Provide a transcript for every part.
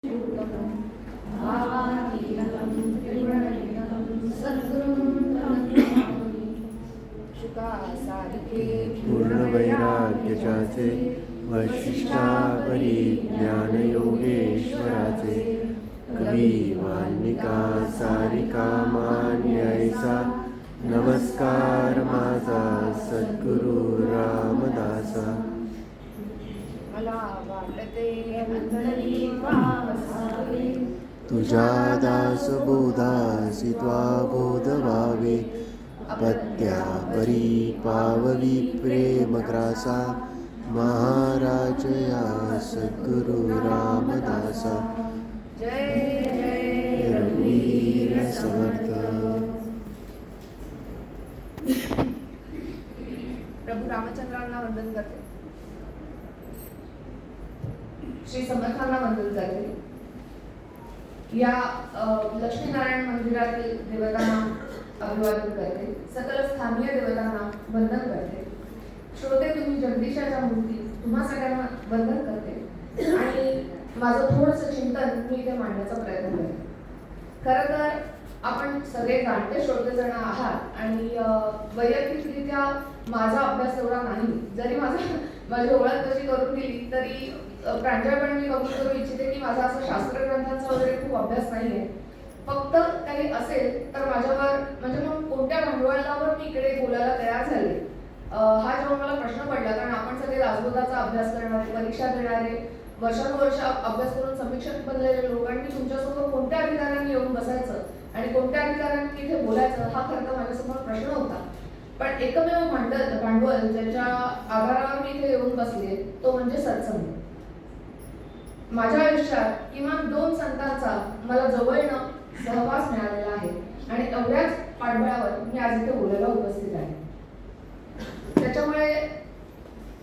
पूर्णवैराग्याचे वशिष्ठावरी ज्ञानयोगेश्वराचे कवी वाल्मिका सारिका मान्यैसा नमस्कार माझा सद्गुरु रामदासा. मला वाटते वंदनी पावसावे, तुझ्या दासबोधासी त्वा बोध व्हावे. अपत्या परी पाववी प्रेमग्रासा महाराजया सद्गुरु रामदासा. जय जय रघुवीर समर्थ. प्रभू रामचंद्रांना वंदन करते, श्री समर्थांना वंदन करते. या लक्ष्मीनारायण मंदिरातील देवतांना अभिवादन करते, सकल स्थानीय देवतांना वंदन करते. श्रोते तुम्ही जगदीशाच्या मूर्ती तुम्हा सगळ्यांना वंदन करते आणि माझं थोडंसं चिंतन मी इथे मांडण्याचा प्रयत्न करते. खरं तर आपण सगळे जाणते श्रोतेजण आहात आणि वैयक्तिकरित्या माझा अभ्यास एवढा नाही. जरी माझी ओळख कशी करून दिली तरी प्रांजळपणे मी कबूल करू इच्छिते की माझा असं शास्त्रग्रंथांचा वगैरे खूप अभ्यास नाही आहे. फक्त काही असेल तर माझ्यावर म्हणजे मग कोणत्या भांडवलावर मी इकडे बोलायला तयार झाले हा जेव्हा मला प्रश्न पडला. कारण आपण सगळे राजबोधाचा अभ्यास करणारे, परीक्षा देणारे, वर्षानुवर्ष अभ्यास करून समीक्षक बनलेले लोक आणि मी तुमच्यासोबत कोणत्या अधिकारांनी येऊन बसायचं आणि कोणत्या अधिकारांनी इथे बोलायचं हा खरं तर माझ्यासमोर प्रश्न होता. पण एकमेव भांडवल ज्याच्या आधारावर मी इथे येऊन बसले तो म्हणजे सत्संग. माझ्या आयुष्यात किमान 2 संतांचा मला जवळनं सहवास मिळालेला आहे आणि एवढ्याच पाठबळावर मी आज इथे बोलायला उपस्थित आहे. त्याच्यामुळे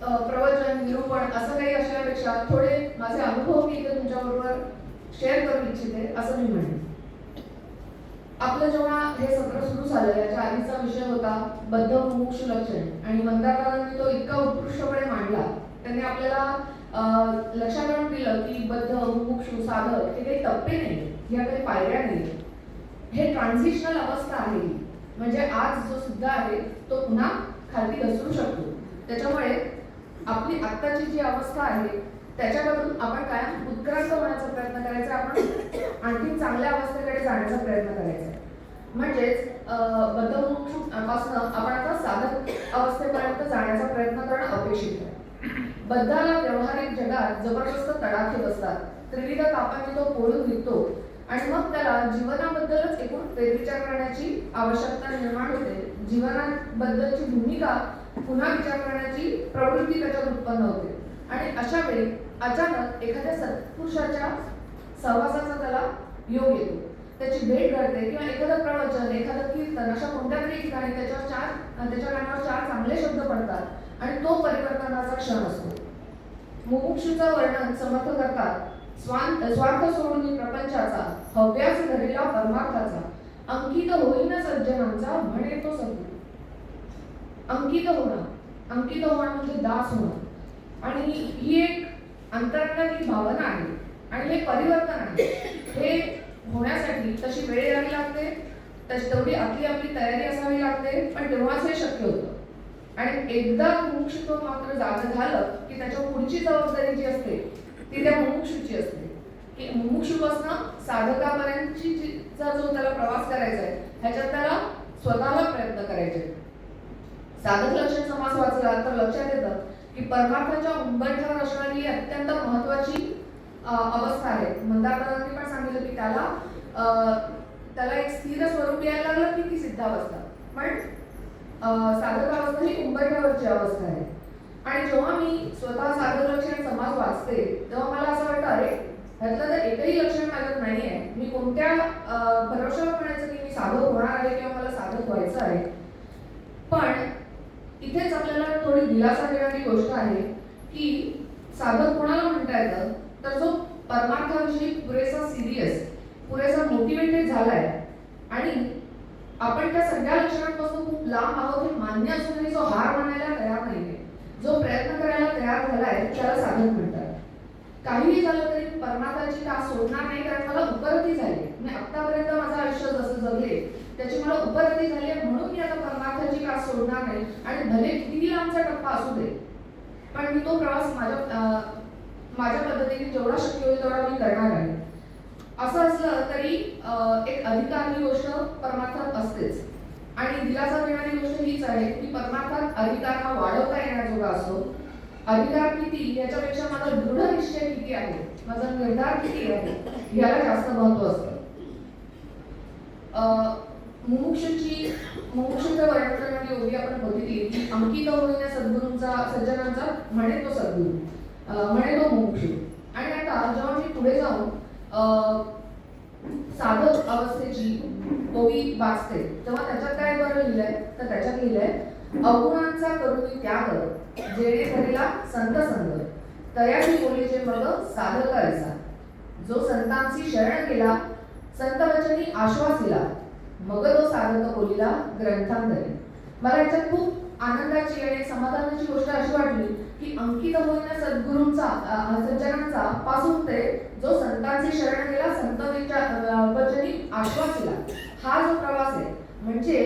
प्रवचन, निरूपण असं काही असण्यापेक्षा थोडे माझे अनुभव मी इथे तुमच्याबरोबर शेअर करू इच्छिते असं मी म्हणेन. आपलं जेव्हा हे सत्र सुरू झालं याच्या आधीचा विषय होता बद्ध मुमुक्षु लक्षण आणि मंदारांनी तो इतका उत्कृष्टपणे मांडला. त्यांनी आपल्याला लक्षात आणून दिलं की बद्ध, मुमुक्षु, साधक हे काही टप्पे नाही, ह्या काही पायऱ्या नाही, हे ट्रान्झिशनल अवस्था आहे. म्हणजे आज जो सिद्ध आहे तो पुन्हा खाली घसरू शकतो. त्याच्यामुळे आपली आत्ताची जी अवस्था आहे त्याच्याकडून आपण कायम उत्क्रांत होण्याचा प्रयत्न करायचा, आपण आणखी चांगल्या अवस्थेकडे जाण्याचा प्रयत्न करायचा. म्हणजेच बद्ध मुमुक्षुपासून आपण आता साधक अवस्थेपर्यंत जाण्याचा प्रयत्न करणं अपेक्षित आहे. बद्धाला व्यावहारिक जगात जबरदस्त तडाखे बसतात, त्रिविध तापांनी तो पोळून निघतो आणि मग त्याला जीवनाबद्दलच एकूण फेरविचार करण्याची आवश्यकता निर्माण होते. जीवनाबद्दलची भूमिका पुन्हा विचार करण्याची प्रवृत्ती त्याच्यात उत्पन्न होते आणि अशा वेळी अचानक एखाद्या सत्पुरुषाच्या सहवासाचा त्याला योग येतो, त्याची भेट घडते किंवा एखादं प्रवचन, एखादं कीर्तन अशा कोणत्या तरी ठिकाणी त्याच्या कानावर 4 चांगले शब्द पडतात आणि तो परिवर्तनाचा क्षण असतो. मुमुक्षूचं वर्णन समर्थ करतात. स्वार्थ सोडून प्रपंचाचा हव्यास धरलेला परमार्थाचा अंकित होईन सज्जनांचा म्हणे तो सद्गुरू. अंकित होणं म्हणजे दास होणं आणि ही एक अंतरंगाची भावना आहे आणि हे परिवर्तन आहे. हे होण्यासाठी तशी वेळ यावी लागते, तेवढी आपली तयारी असावी लागते, पण तेव्हाच हे शक्य होतं. आणि एकदा मुमुक्षुत्व मात्र जाणं झालं की त्याच्या पुढची जबाबदारी जी असते ती त्या मुमुक्षूची असते की मुमुक्षूपासून साधकापर्यंतची जो त्याला प्रवास करायचा आहे ह्याच्यात त्याला स्वतःला प्रयत्न करायचे. साधक लक्षण समास वाचला तर लक्षात येतं की परमार्थाच्या उंबरठ्यावर असणारी अत्यंत महत्वाची अवस्था आहे. मंदारांनी पण सांगितलं की त्याला एक स्थिर स्वरूप यायला लागलं की ती सिद्धावस्था, पण साधकावस्था ही उंबरठ्यावरची अवस्था आहे. आणि जेव्हा मी स्वतः साधक लक्षण समाज वाचते तेव्हा मला असं वाटतं अरे ह्यातलं तर एकही लक्षण माझ्यात नाही आहे. मी कोणत्या भरोशावर म्हणायचं की मी साधक होणार आहे किंवा मला साधक व्हायचं आहे. पण इथेच आपल्याला थोडी दिलासा देणारी गोष्ट आहे की साधक कोणाला म्हणता येतं तर जो परमार्थाविषयी पुरेसा सिरियस, पुरेसा मोटिवेटेड झालाय आणि आपण त्या सगळ्या लक्षणांपासून खूप लांब आहोत हे मान्य असूनही जो हार मानायला तयार नाहीये, जो प्रयत्न करायला तयार झालाय त्याला साधक म्हणतात. काहीही झालं तरी मी परमार्थाची का सोडणार नाही, कारण मला उपरती झाली. मी आतापर्यंत माझं आयुष्य जसं जगले त्याची मला उपरती झाली आहे, म्हणून मी आता परमार्थाची का सोडणार नाही. आणि भले कितीही लांबचा टप्पा असू दे, पण मी तो प्रवास माझ्या पद्धतीने जेवढा शक्य होईल तेवढा मी करणार आहे. असं असलं तरी एक अधिकार ही गोष्ट परमार्थात असतेच. आणि दिलासा देणारी गोष्ट हीच आहे की परमार्थात अधिकार हा वाढवता येण्याजोगा असतो. अधिकार किती याच्यापेक्षा माझा दृढ निश्चय किती आहे, माझा निर्धार किती आहे याला जास्त महत्व असतं. मुमुक्षुचं वर्णन करणारी ओवी आपण बघितली की अंकित होईना सज्जनांचा म्हणे तो सद्गुरू, म्हणे तो मुमुक्षू. आणि आता जेव्हा मी पुढे जाऊन साधक अवस्थेची ओवी वाचते तेव्हा त्याच्यात काय बरं लिहिलंय, तर त्याच्यात लिहिलंय अवगुणांचा करून त्याग जेणे धरीला संत संग तयाची बोलीचे मग साधक ऐसा. जो संतांची शरण गेला संत वचनी आश्वास दिला मग तो साधक बोलीला ग्रंथांतरी. मला याच्यात खूप आनंदाची आणि समाधानाची गोष्ट अशी वाटली की अंकित होईना सज्जनांचा पासून ते जो संतांची शरण गेला संत वचनी आश्वास दिला, हा जो प्रवास आहे म्हणजे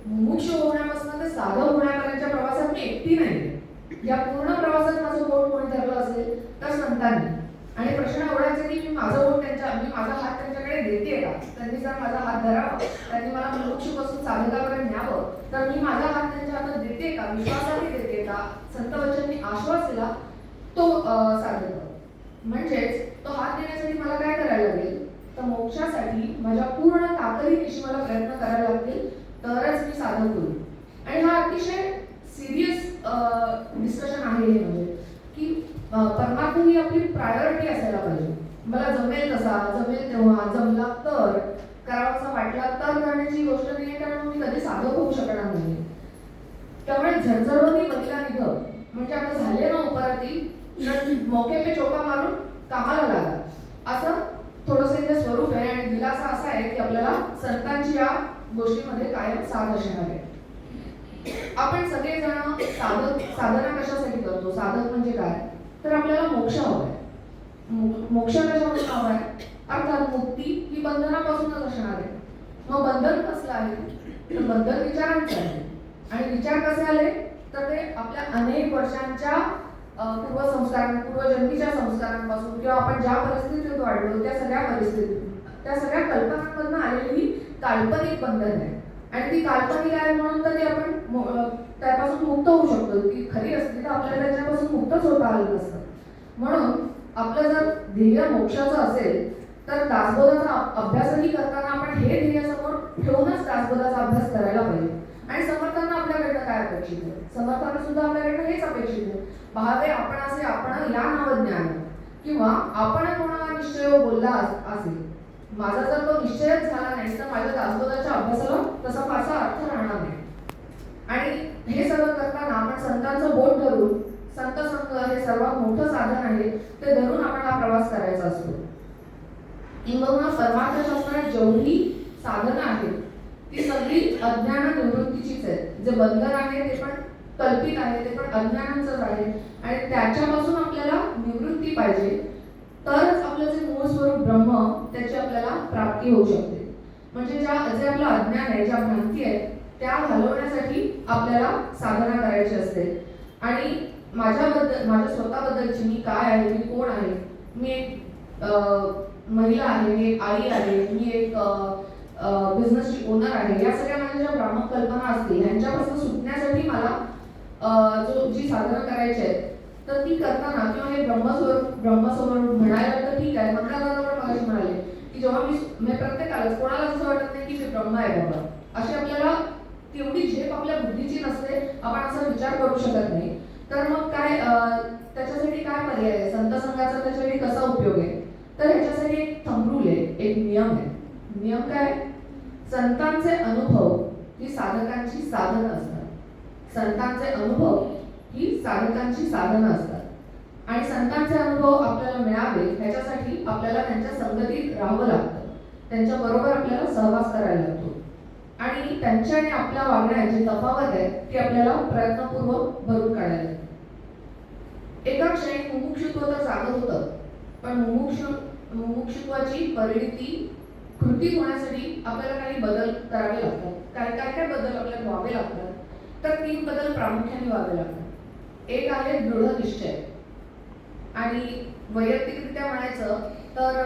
मुमुक्ष होण्यापासून ते साधक होण्यापर्यंतच्या प्रवासात मी एकटी नाही. या पूर्ण प्रवासात माझं बोट कोणी धरलं असेल तर संतांनी. आणि प्रश्न एवढाच आहे की मी माझा हात त्यांच्याकडे देते का, त्यांनी जर माझा हात धरावा, त्यांनी मला मुमुक्षूपासून साधकापर्यंत न्यावं, तर मी माझा हात त्यांच्या हातात देते का, विश्वासाने देते का, संत वचनी आश्वास दिला तो साधक. म्हणजेच तो हात देण्यासाठी मला काय करायला लागेल, तर मोक्षासाठी माझ्या पूर्ण ताकदीनिशी मला प्रयत्न करायला लागतील, तरच मी साधक होईल. आणि हा अतिशय सिरियस डिस्कशन आहे हे, म्हणजे की परमार्थ ही आपली प्रायोरिटी असायला पाहिजे. मला जमेल तसा, जमेल तेव्हा, जमला तर, करावासा वाटला तर करण्याची गोष्ट नाही, कारण मी कधी साधक होऊ शकणार नाही. त्यामुळे झणझणवणी बदला निघ म्हणजे आता झाले ना उपरती, तर मौके पे चोका मारून कामाला लागा, असं थोडंसं इथे स्वरूप आहे. आणि दिलासा असा आहे की आपल्याला संतांची या गोष्टीमध्ये कायम साथ असणार आहे. आपण सगळेजण साधना कशासाठी करतो, साधक म्हणजे काय, तर आपल्याला मोक्ष हवाय. मोक्ष कशापासून हवाय, अर्थात मुक्ती ही बंधनापासूनच असणार आहे. मग बंधन कसलं आहे, तर बंधन विचारांचं आहे. आणि विचार कसे आले, तर ते आपल्या अनेक वर्षांच्या पूर्वजन्मीच्या संस्कारांपासून किंवा आपण ज्या परिस्थितीत वाढलो त्या सगळ्या कल्पनांमधून आलेली ही काल्पनिक बंधन आहे. आणि ती काल्पनिक आहे म्हणून तर ती आपण त्यापासून मुक्त होऊ शकतो. ती खरी असती तर आपल्याला त्याच्यापासून मुक्तच होता आलं नसतं. म्हणून आपलं जर ध्येय मोक्षाचं असेल तर दासबोधाचा अभ्यासही करताना आपण हे ध्येय समोर ठेवूनच दासबोधाचा अभ्यास करायला पाहिजे. आणि समर्थांना आपल्याकडनं काय अपेक्षित आहे, समर्थांना सुद्धा आपल्याकडनं हेच अपेक्षित आहे, पहावे आपण असे आपण या नावज्ञान, किंवा आपण कोणा निश्चय बोलला असेल. माझा जर तो निश्चयच झाला नाही तर माझ्या दासबोधाच्या अभ्यासाला तसा फारसा अर्थ राहणार नाही. आणि हे सगळं करताना आपण संतांचं बोट धरून, संत संघ हे सर्वात मोठं साधन आहे ते धरून आपण हा प्रवास करायचा असतो. किंबहुना परमार्थशास्त्रात जेवढी साधनं आहेत ती सगळी अज्ञान निवृत्तीचीच आहेत. जे बंधन आहे ते पण कल्पित आहे, ते पण अज्ञानाचंच आहे. आणि त्याच्यापासून आपल्याला निवृत्ती पाहिजे, तरच आपलं जे मूळ स्वरूप ब्रह्म त्याची आपल्याला प्राप्ती होऊ शकते. म्हणजे जे आपलं अज्ञान आहे, ज्या भ्रांती आहेत त्या घालवण्यासाठी आपल्याला साधना करायची असते. आणि माझ्या स्वतःबद्दलची मी काय आहे, मी कोण आहे, मी एक महिला आहे, मी एक आई आहे, मी एक बिझनेसची ओनर आहे, या सगळ्या माझ्या ज्या भ्रामक कल्पना असतील ह्यांच्यापासून सुटण्यासाठी मला जी साधना करायची आहे तर ती करताना, किंवा हे ब्रह्मस्वरूप म्हणायला तर ठीक आहे, मंत्रादादा पण मगाशी म्हणाले की जेव्हा मी प्रत्येकाला कोणाला असं वाटत नाही की मी ब्रह्म आहे बाबा, अशी आपल्याला तेवढी झेप आपल्या बुद्धीची नसते, आपण असा विचार करू शकत नाही. तर मग काय त्याच्यासाठी काय पर्याय आहे, संत संघाचा त्याच्यासाठी कसा उपयोग आहे, तर ह्याच्यासाठी एक थंब रूल आहे, एक नियम आहे. नियम काय, संतांचे अनुभव ही साधकांची साधनं असतात. संतांचे अनुभव ही साधकांची साधनं असतात. आणि संतांचे अनुभव आपल्याला मिळावे ह्याच्यासाठी आपल्याला त्यांच्या संगतीत राहावं लागतं, त्यांच्या बरोबर आपल्याला सहवास करायला लागतो. आणि त्यांच्या आणि आपल्या वागण्यात जी तफावत आहे ती आपल्याला प्रयत्नपूर्वक भरून काढायला लागते. एका क्षणी मुमुक्षुत्व तर जागत होतं, पण मुमुक्षुत्वाची परिणिती कृती होण्यासाठी आपल्याला काही बदल करावे लागतात. काय बदल आपल्याला व्हावे लागतात? तर 3 बदल प्रामुख्याने व्हावे लागतात. एक आहे दृढ निश्चय, आणि वैयक्तिकरित्या म्हणायचं तर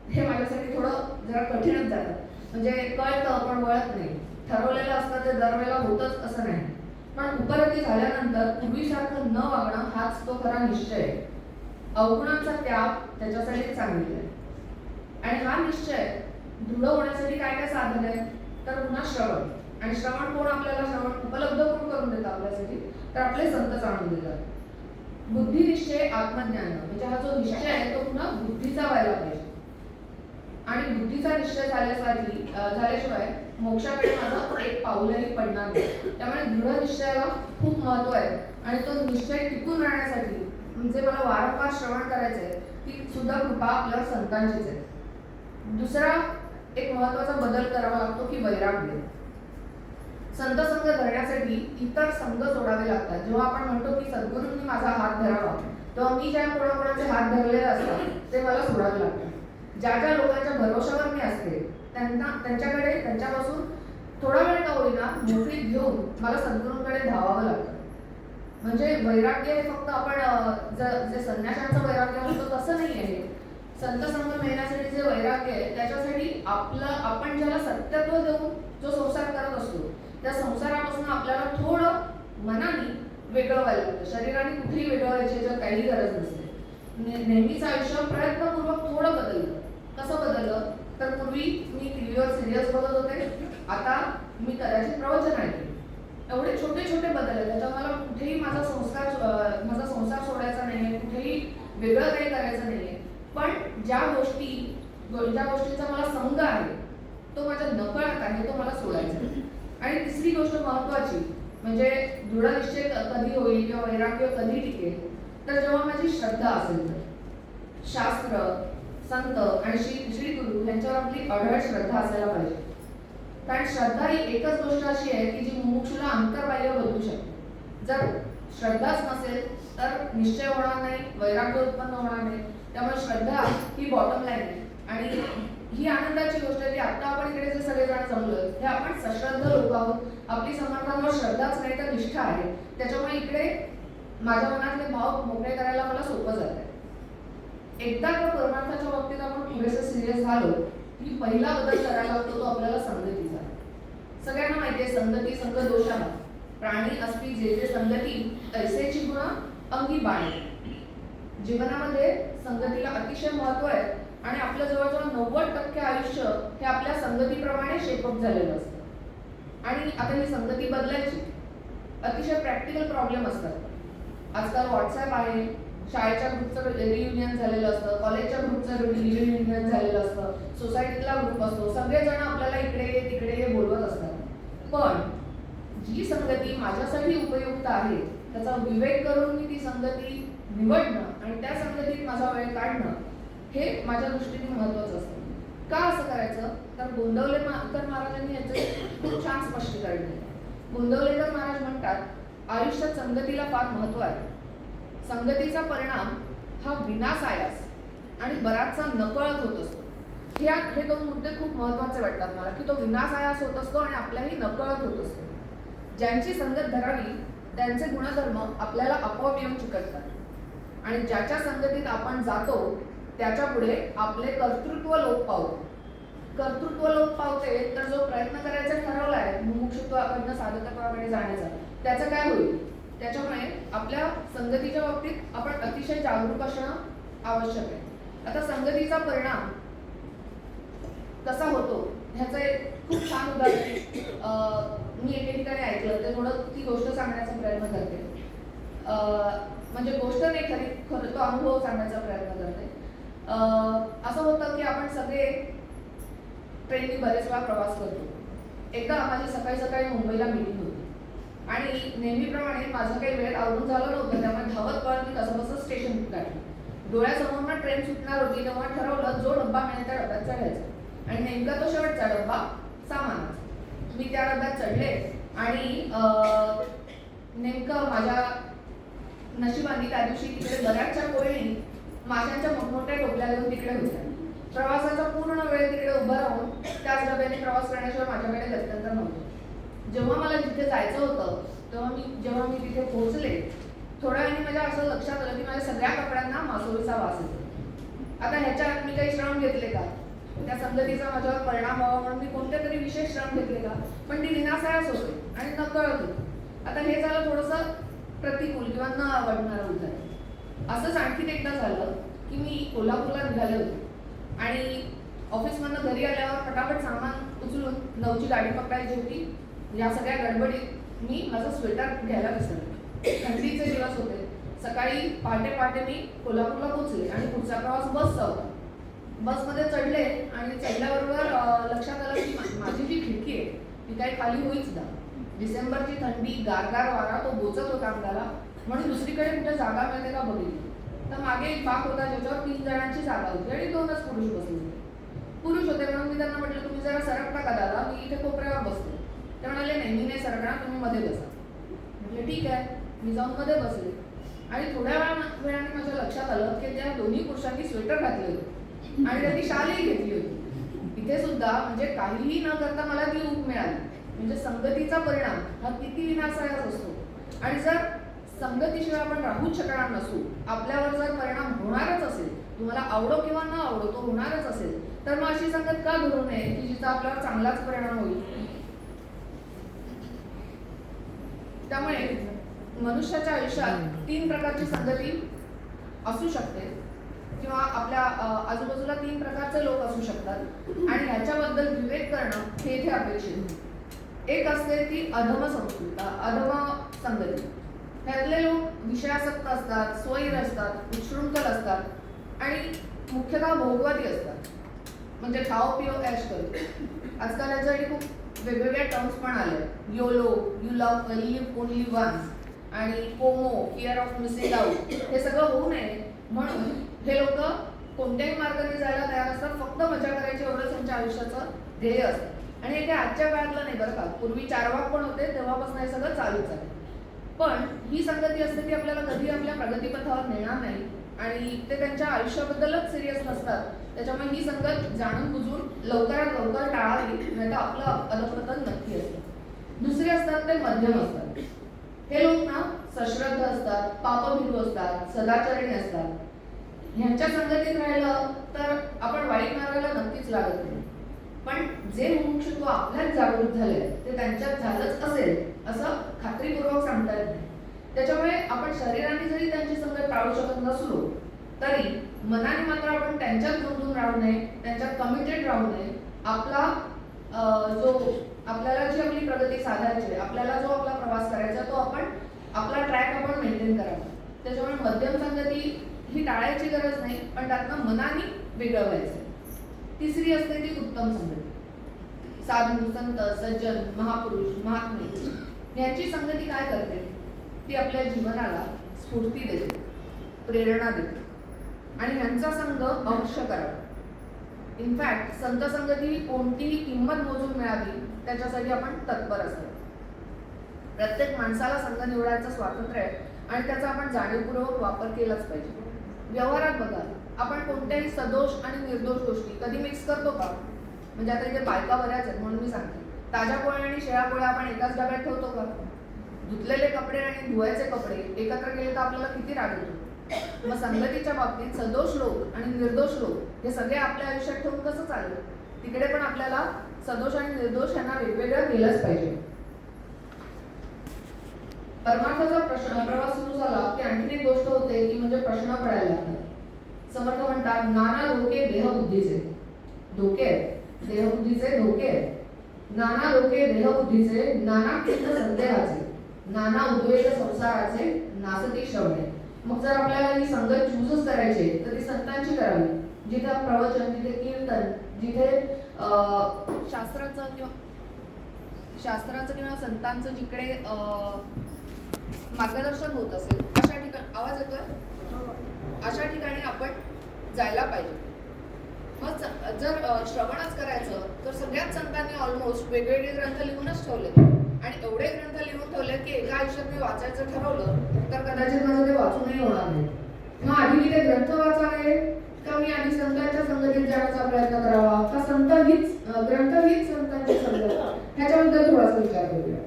हे माझ्यासाठी थोडं जरा कठीणच जातं. म्हणजे कळतं पण वळत नाही. ठरवलेलं असतं ते दरवेळेला होतच असं नाही. पण उपरती झाल्यानंतर पूर्वीसारखं न वागणं हाच तो खरा निश्चय आहे. अवगुणांचा त्याग त्याच्यासाठी सांगितलं आहे. आणि हा निश्चय दृढ होण्यासाठी काय काय साधन आहे? तर पुन्हा श्रवण. आणि श्रवण कोण आपल्याला श्रवण उपलब्ध कोण करून देतं आपल्यासाठी? तर आपले संतच आणून देतात. बुद्धी निश्चय आत्मज्ञान, म्हणजे हा जो निश्चय आहे तो पुन्हा बुद्धीचा व्हायला पाहिजे. आणि बुद्धीचा निश्चय झाल्याशिवाय मोक्षाकडे माझं एक पाऊलही पडणार नाही. त्यामुळे दृढ निश्चयाला खूप महत्व आहे. आणि तो निश्चय टिकून राहण्यासाठी म्हणजे मला वारंवार श्रवण करायचं आहे, ती सुद्धा कृपा आपल्या संतांचीच आहे. दुसरा एक महत्वाचा बदल करावा लागतो की वैराग्य. संत संग धरण्यासाठी इतर संघ सोडावे लागतात. जेव्हा आपण म्हणतो की सद्गुरूंनी माझा हात धरावा, तेव्हा मी ज्या कोणाकोणाचे हात धरलेले असतात ते मला सोडावे लागतात. ज्या ज्या लोकांच्या भरोशावर मी असते त्यांच्याकडे त्यांच्यापासून थोडा वेळ का होईना मोकळी घेऊन मला सद्गुरूंकडे धावावं लागतं. म्हणजे वैराग्य हे फक्त आपण जे संन्याशांचं वैराग्य म्हणतो तसं नाही आहे. संत संग मिळण्यासाठी जे वैराग्य आहे त्याच्यासाठी आपण ज्याला सत्यत्व देऊन जो संसार करत असतो त्या संसारापासून आपल्याला थोडं मनाने वेगळं व्हायला लागतं. शरीराने कुठेही वेगळं व्हायची याच्यात काही गरज नसते. नेहमीच आयुष्य प्रयत्नपूर्वक थोडं बदललं. कसं बदललं? तर पूर्वी मी टीव्हीवर सिरियल्स बघत होते, आता मी कदाचित प्रवचन ऐकते. एवढे छोटे छोटे बदल आहेत. त्याच्यात मला कुठेही माझा संसार सोडायचा नाहीये, कुठेही वेगळं काही करायचं नाहीये. पण ज्या गोष्टींचा मला संग आहे तो माझ्या नकळत आहे, तो मला सोडायचा आहे. आणि तिसरी गोष्ट महत्वाची म्हणजे दृढ निश्चय कधी होईल किंवा वैराग्य कधी टिकेल? तर जेव्हा माझी श्रद्धा असेल तर. शास्त्र, संत आणि श्री गुरु यांच्यावर आपली अढळ श्रद्धा असायला पाहिजे. कारण श्रद्धा ही एकच गोष्ट अशी आहे की जी मुमुक्षूला अंतर्बाह्य बदलू शकते. जर श्रद्धाच नसेल तर निश्चय होणार नाही, वैराग्य उत्पन्न होणार नाही. त्यामुळे श्रद्धा ही बॉटम लाईन आहे. आणि ही आनंदाची गोष्ट आहे की आता आपण इकडे जे सगळेजण जमलोय हे आपण सश्रद्ध लोक आहोत. आपली समर्थांवर श्रद्धाच नाही तर निष्ठा आहे. त्याच्यामुळे इकडे माझ्या मनातले भाव मोकळे करायला मला सोपं जात आहे. एकदा का परमार्थाच्या बाबतीत आपण पुरेसे सिरियस झालो की पहिला बदल करायला लागतो तो आपल्याला संगतीचा. सगळ्यांना माहिती आहे संगती संग दोषाला प्राणी असती जे जे संगती तैसेची गुण अंगी बाणी. जीवनामध्ये संगतीला अतिशय महत्व आहे. आणि आपलं जवळजवळ 90% आयुष्य हे आपल्या संगतीप्रमाणे शेपअप झालेलं असतं. आणि आता ही संगती बदलायची अतिशय प्रॅक्टिकल प्रॉब्लेम असतात. आजकाल व्हॉट्सॲप आहे, शाळेच्या ग्रुपचं रियुनियन झालेलं असतं, कॉलेजच्या ग्रुपचं रियुनियन झालेलं असतं, सोसायटीतला ग्रुप असतो, सगळेजण आपल्याला इकडे ये तिकडे ये बोलवत असतात. पण जी संगती माझ्यासाठी उपयुक्त आहे त्याचा विवेक करून मी ती संगती निवडणं आणि त्या संगतीत माझा वेळ काढणं हे माझ्या दृष्टीने महत्वाचं असतं. का असं करायचं? तर गोंदवलेकर महाराजांनी याचे खूप छान स्पष्टीकरण दिलं. गोंदवलेकर महाराज म्हणतात आयुष्यात संगतीला फार महत्व आहे. संगतीचा परिणाम हा विनासायास आणि बराचसा नकळत होत असतो. हे 2 मुद्दे खूप महत्वाचे वाटतात मला की तो विनासायास होत असतो आणि आपल्याही नकळत होत असतो. ज्यांची संगत धरावी त्यांचे गुणधर्म आपल्याला आपोआप येऊन चिकटतात. आणि ज्याच्या संगतीत आपण जातो त्याच्या पुढे आपले कर्तृत्व लोप पावते. तर जो प्रयत्न करायचा ठरवलाय मुमुक्षुत्वाकडनं साधकत्वाकडे जाण्याचा त्याचं काय होईल? त्याच्यामुळे आपल्या संगतीच्या बाबतीत आपण अतिशय जागरूक असणं आवश्यक आहे. आता संगतीचा परिणाम कसा होतो ह्याचं एक खूप छान उदाहरण मी एके ठिकाणी ऐकलं, ते थोडं ती गोष्ट सांगण्याचा प्रयत्न करते. म्हणजे गोष्ट नाही खरं तो अनुभव सांगण्याचा प्रयत्न करते. असं होतं की आपण सगळे ट्रेननी बरेच वेळा प्रवास करतो. एकदा माझी सकाळी मुंबईला मीटिंग होती आणि नेहमीप्रमाणे माझं काही वेळ आवरून झालं नव्हतं. त्यामुळे धावत पळत मी कसं स्टेशन गाठलं. डोळ्यासमोर ट्रेन सुटणार होती तेव्हा ठरवलं जो डब्बा मिळेल त्या डब्यात चढायचं. आणि नेमका तो शेवटचा डब्बा सामानाचा. मी त्या डब्यात चढले आणि नेमकं माझ्या नशिबाने त्या दिवशी तिकडे बऱ्याचशा कोळी माशांच्या मोठमोठ्या टोपल्या घेऊन तिकडे होत्या. प्रवासाचा पूर्ण वेळ तिकडे उभं राहून त्याच डब्याने प्रवास करण्याशिवाय माझ्याकडे गत्यंतर नव्हतं. जेव्हा मला जिथे जायचं होतं जेव्हा मी तिथे पोहोचले, थोड्या वेळाने माझ्या असं लक्षात आलं की माझ्या सगळ्या कपड्यांना मासोळीचा वास येतो. आता ह्याच्यात मी काही श्रम घेतले का? त्या संगतीचा माझ्यावर परिणाम व्हावा म्हणून मी कोणते तरी विशेष श्रम घेतले का? पण ती विनाशाळच होते आणि नकळत होती. आता हे झालं थोडंसं प्रतिकूल किंवा न आवडणारं उदाहरण. असंच आणखीन एकदा झालं की मी कोल्हापूरला निघाले होते आणि ऑफिसमधनं घरी आल्यावर फटाफट सामान उचलून 9ची गाडी पकडायची होती. या सगळ्या गडबडीत मी माझं स्वेटर घ्यायला विसरले. थंडीचे दिवस होते. सकाळी पहाटे मी कोल्हापूरला पोहोचले आणि पुढचा प्रवास बसचा होता. बसमध्ये चढले आणि चढल्याबरोबर लक्षात आलं की माझी जी खिडकी आहे ती काही खाली होईच ना. डिसेंबरची थंडी, गारगार वारा तो बोचत होता अंगाला, म्हणून दुसरीकडे कुठे जागा मिळते का बघितली तर मागे एक बाक होता ज्याच्यावर 3 जणांची जागा होती आणि 2च पुरुष बसले होते. पुरुष होते म्हणून मी त्यांना म्हटलं, तुम्ही जरा सरकता का दादा, मी इथे कोपऱ्यावर बसते. ते म्हणाले, नाही मी नाही सरकणार, तुम्ही मध्ये बसा. म्हटलं ठीक आहे. मी जाऊन मध्ये बसले आणि थोड्या वेळाने माझ्या लक्षात आलं की त्या दोन्ही पुरुषांनी स्वेटर घातले होते आणि त्यांनी शालही घेतली होती. इथे सुद्धा म्हणजे काहीही न करता मला ती ऊब मिळाली. म्हणजे संगतीचा परिणाम हा किती विनाशाळाच असतो. आणि जर संगतीशिवाय आपण राहूच शकणार नसू, आपल्यावर जर परिणाम होणारच असेल, तुम्हाला आवडो किंवा न आवडो तो होणारच असेल, तर मग अशी संगत का धरू नये की जिचा आपल्यावर चांगलाच परिणाम होईल. त्यामुळे मनुष्याच्या आयुष्यात 3 प्रकारची संगती असू शकते किंवा आपल्या आजूबाजूला 3 प्रकारचे लोक असू शकतात आणि ह्याच्याबद्दल विवेक करणं हे इथे अपेक्षित. एक असते ती अधम संगती. ह्यातले लोक विषयासक्त असतात, स्वैर असतात, उच्छृंखल असतात आणि मुख्यतः भोगवादी असतात. म्हणजे खाओ पिओ ऐश करो. आजकाल याच्यासाठी खूप वेगवेगळ्या टर्म्स पण आले. YOLO, you live only once, आणि FOMO, fear of missing out. हे सगळं होऊ नये म्हणून हे लोक कोणत्याही मार्गाने जायला तयार असतात. फक्त मजा करायची एवढंच त्यांच्या आयुष्याचं ध्येय असतं. आणि हे काही आजच्या काळातलं नाही बरं का. पूर्वी चारवाक पण होते, तेव्हापासून हे सगळं चालूच आहे. पण ही संगती असते ती आपल्याला कधी आपल्या प्रगतीपथावर नेणार नाही आणि ते त्यांच्या आयुष्याबद्दलच सिरियस नसतात. त्याच्यामुळे ही संगत जाणून बुजून लवकरात लवकर टाळावी, नाही तर आपलं अधपतन नक्की असतं. दुसरे असतात ते मध्यम असतात. हे लोक ना सश्रद्ध असतात, पापभीरू असतात, सदाचरणी असतात. ह्यांच्या संगतीत राहिलं तर आपण वाईट मार्गाला नक्कीच लागत नाही. पण जे मुमुक्षुत्व आपल्यात जागृत झाले ते त्यांच्यात झालंच असेल असं खात्रीपूर्वक सांगता येत नाही. त्याच्यामुळे आपण शरीराने जरी त्यांची संगत टाळू शकत नसलो तरी मनाने मात्र आपण त्यांच्यात गुंतून राहू नये, त्यांच्यात कमिटेड राहू नये. आपल्याला जी आपली प्रगती साधायची, आपल्याला जो आपला प्रवास करायचा तो आपला ट्रॅक आपण मेंटेन करावा. त्याच्यामुळे मध्यम संगती ही टाळायची गरज नाही, पण त्यातनं मनाने वेगळं व्हायचं. तिसरी असते ती उत्तम संगती. साधू, संत, सज्जन, महापुरुष, महात्मे यांची संगती काय करते? ती आपल्या जीवनाला स्फूर्ती देते, प्रेरणा देते आणि ह्यांचा संग अवश्य करावा. इनफॅक्ट संत संगती कोणतीही किंमत मोजून मिळावी त्याच्यासाठी आपण तत्पर असतो. प्रत्येक माणसाला संघ निवडायचं स्वातंत्र्य आहे आणि त्याचा आपण जाणीवपूर्वक वापर केलाच पाहिजे. व्यवहारात बघा, आपण कोणत्याही सदोष आणि निर्दोष गोष्टी कधी मिक्स करतो का? म्हणजे आता इथे बायका बऱ्याच आहेत म्हणून मी सांगते, ताज्या पोळ्या आणि शेळ्या पोळ्या आपण एकाच डब्यात ठेवतो का? धुतलेले कपडे आणि धुवायचे कपडे एकत्र केले तर आपल्याला किती राग येतो. मग संगतीच्या बाबतीत सदोष लोक आणि निर्दोष लोक हे सगळे आपल्या आयुष्यात ठेवून कसं चालेल? तिकडे पण आपल्याला सदोष आणि निर्दोष यांना वेगवेगळं केलंच पाहिजे. परमार्थाचा प्रवास सुरू झाला की आणखी एक गोष्ट होते की म्हणजे प्रश्न पडायला लागतात. समर्थ म्हणतात, नाना धोके देहबुद्धीचे. धोके आहेत, देहबुद्धीचे धोके आहेत. नाना धोके देहबुद्धीचे, नाना खिन्न संदेहाचे, नाना उद्वेग संसाराचे, नासती श्रवणे. मग जर आपल्याला ही संगत चूजच करायची तर ती संतांची करावी, जिथे प्रवचन, जिथे कीर्तन, जिथे शास्त्राचं किंवा संतांचं जिकडे मार्गदर्शन होत असेल अशा ठिकाणी. आवाज येतोय? अशा ठिकाणी आपण जायला पाहिजे. मग जर श्रवणच करायचं तर सगळ्याच संतांनी ऑलमोस्ट वेगवेगळे ग्रंथ लिहूनच ठेवले आणि एवढे ग्रंथ लिहून ठेवले की एका आयुष्यात मी वाचायचं ठरवलं तर कदाचित माझं ते वाचूनही होणार नाही. मग आधी मी ते ग्रंथ वाचावे का मी आधी संतांच्या संगतीत जाण्याचा प्रयत्न करावा का संत हीच ग्रंथ हीच संतांची संगत, ह्याच्याबद्दल थोडासा विचार करूया.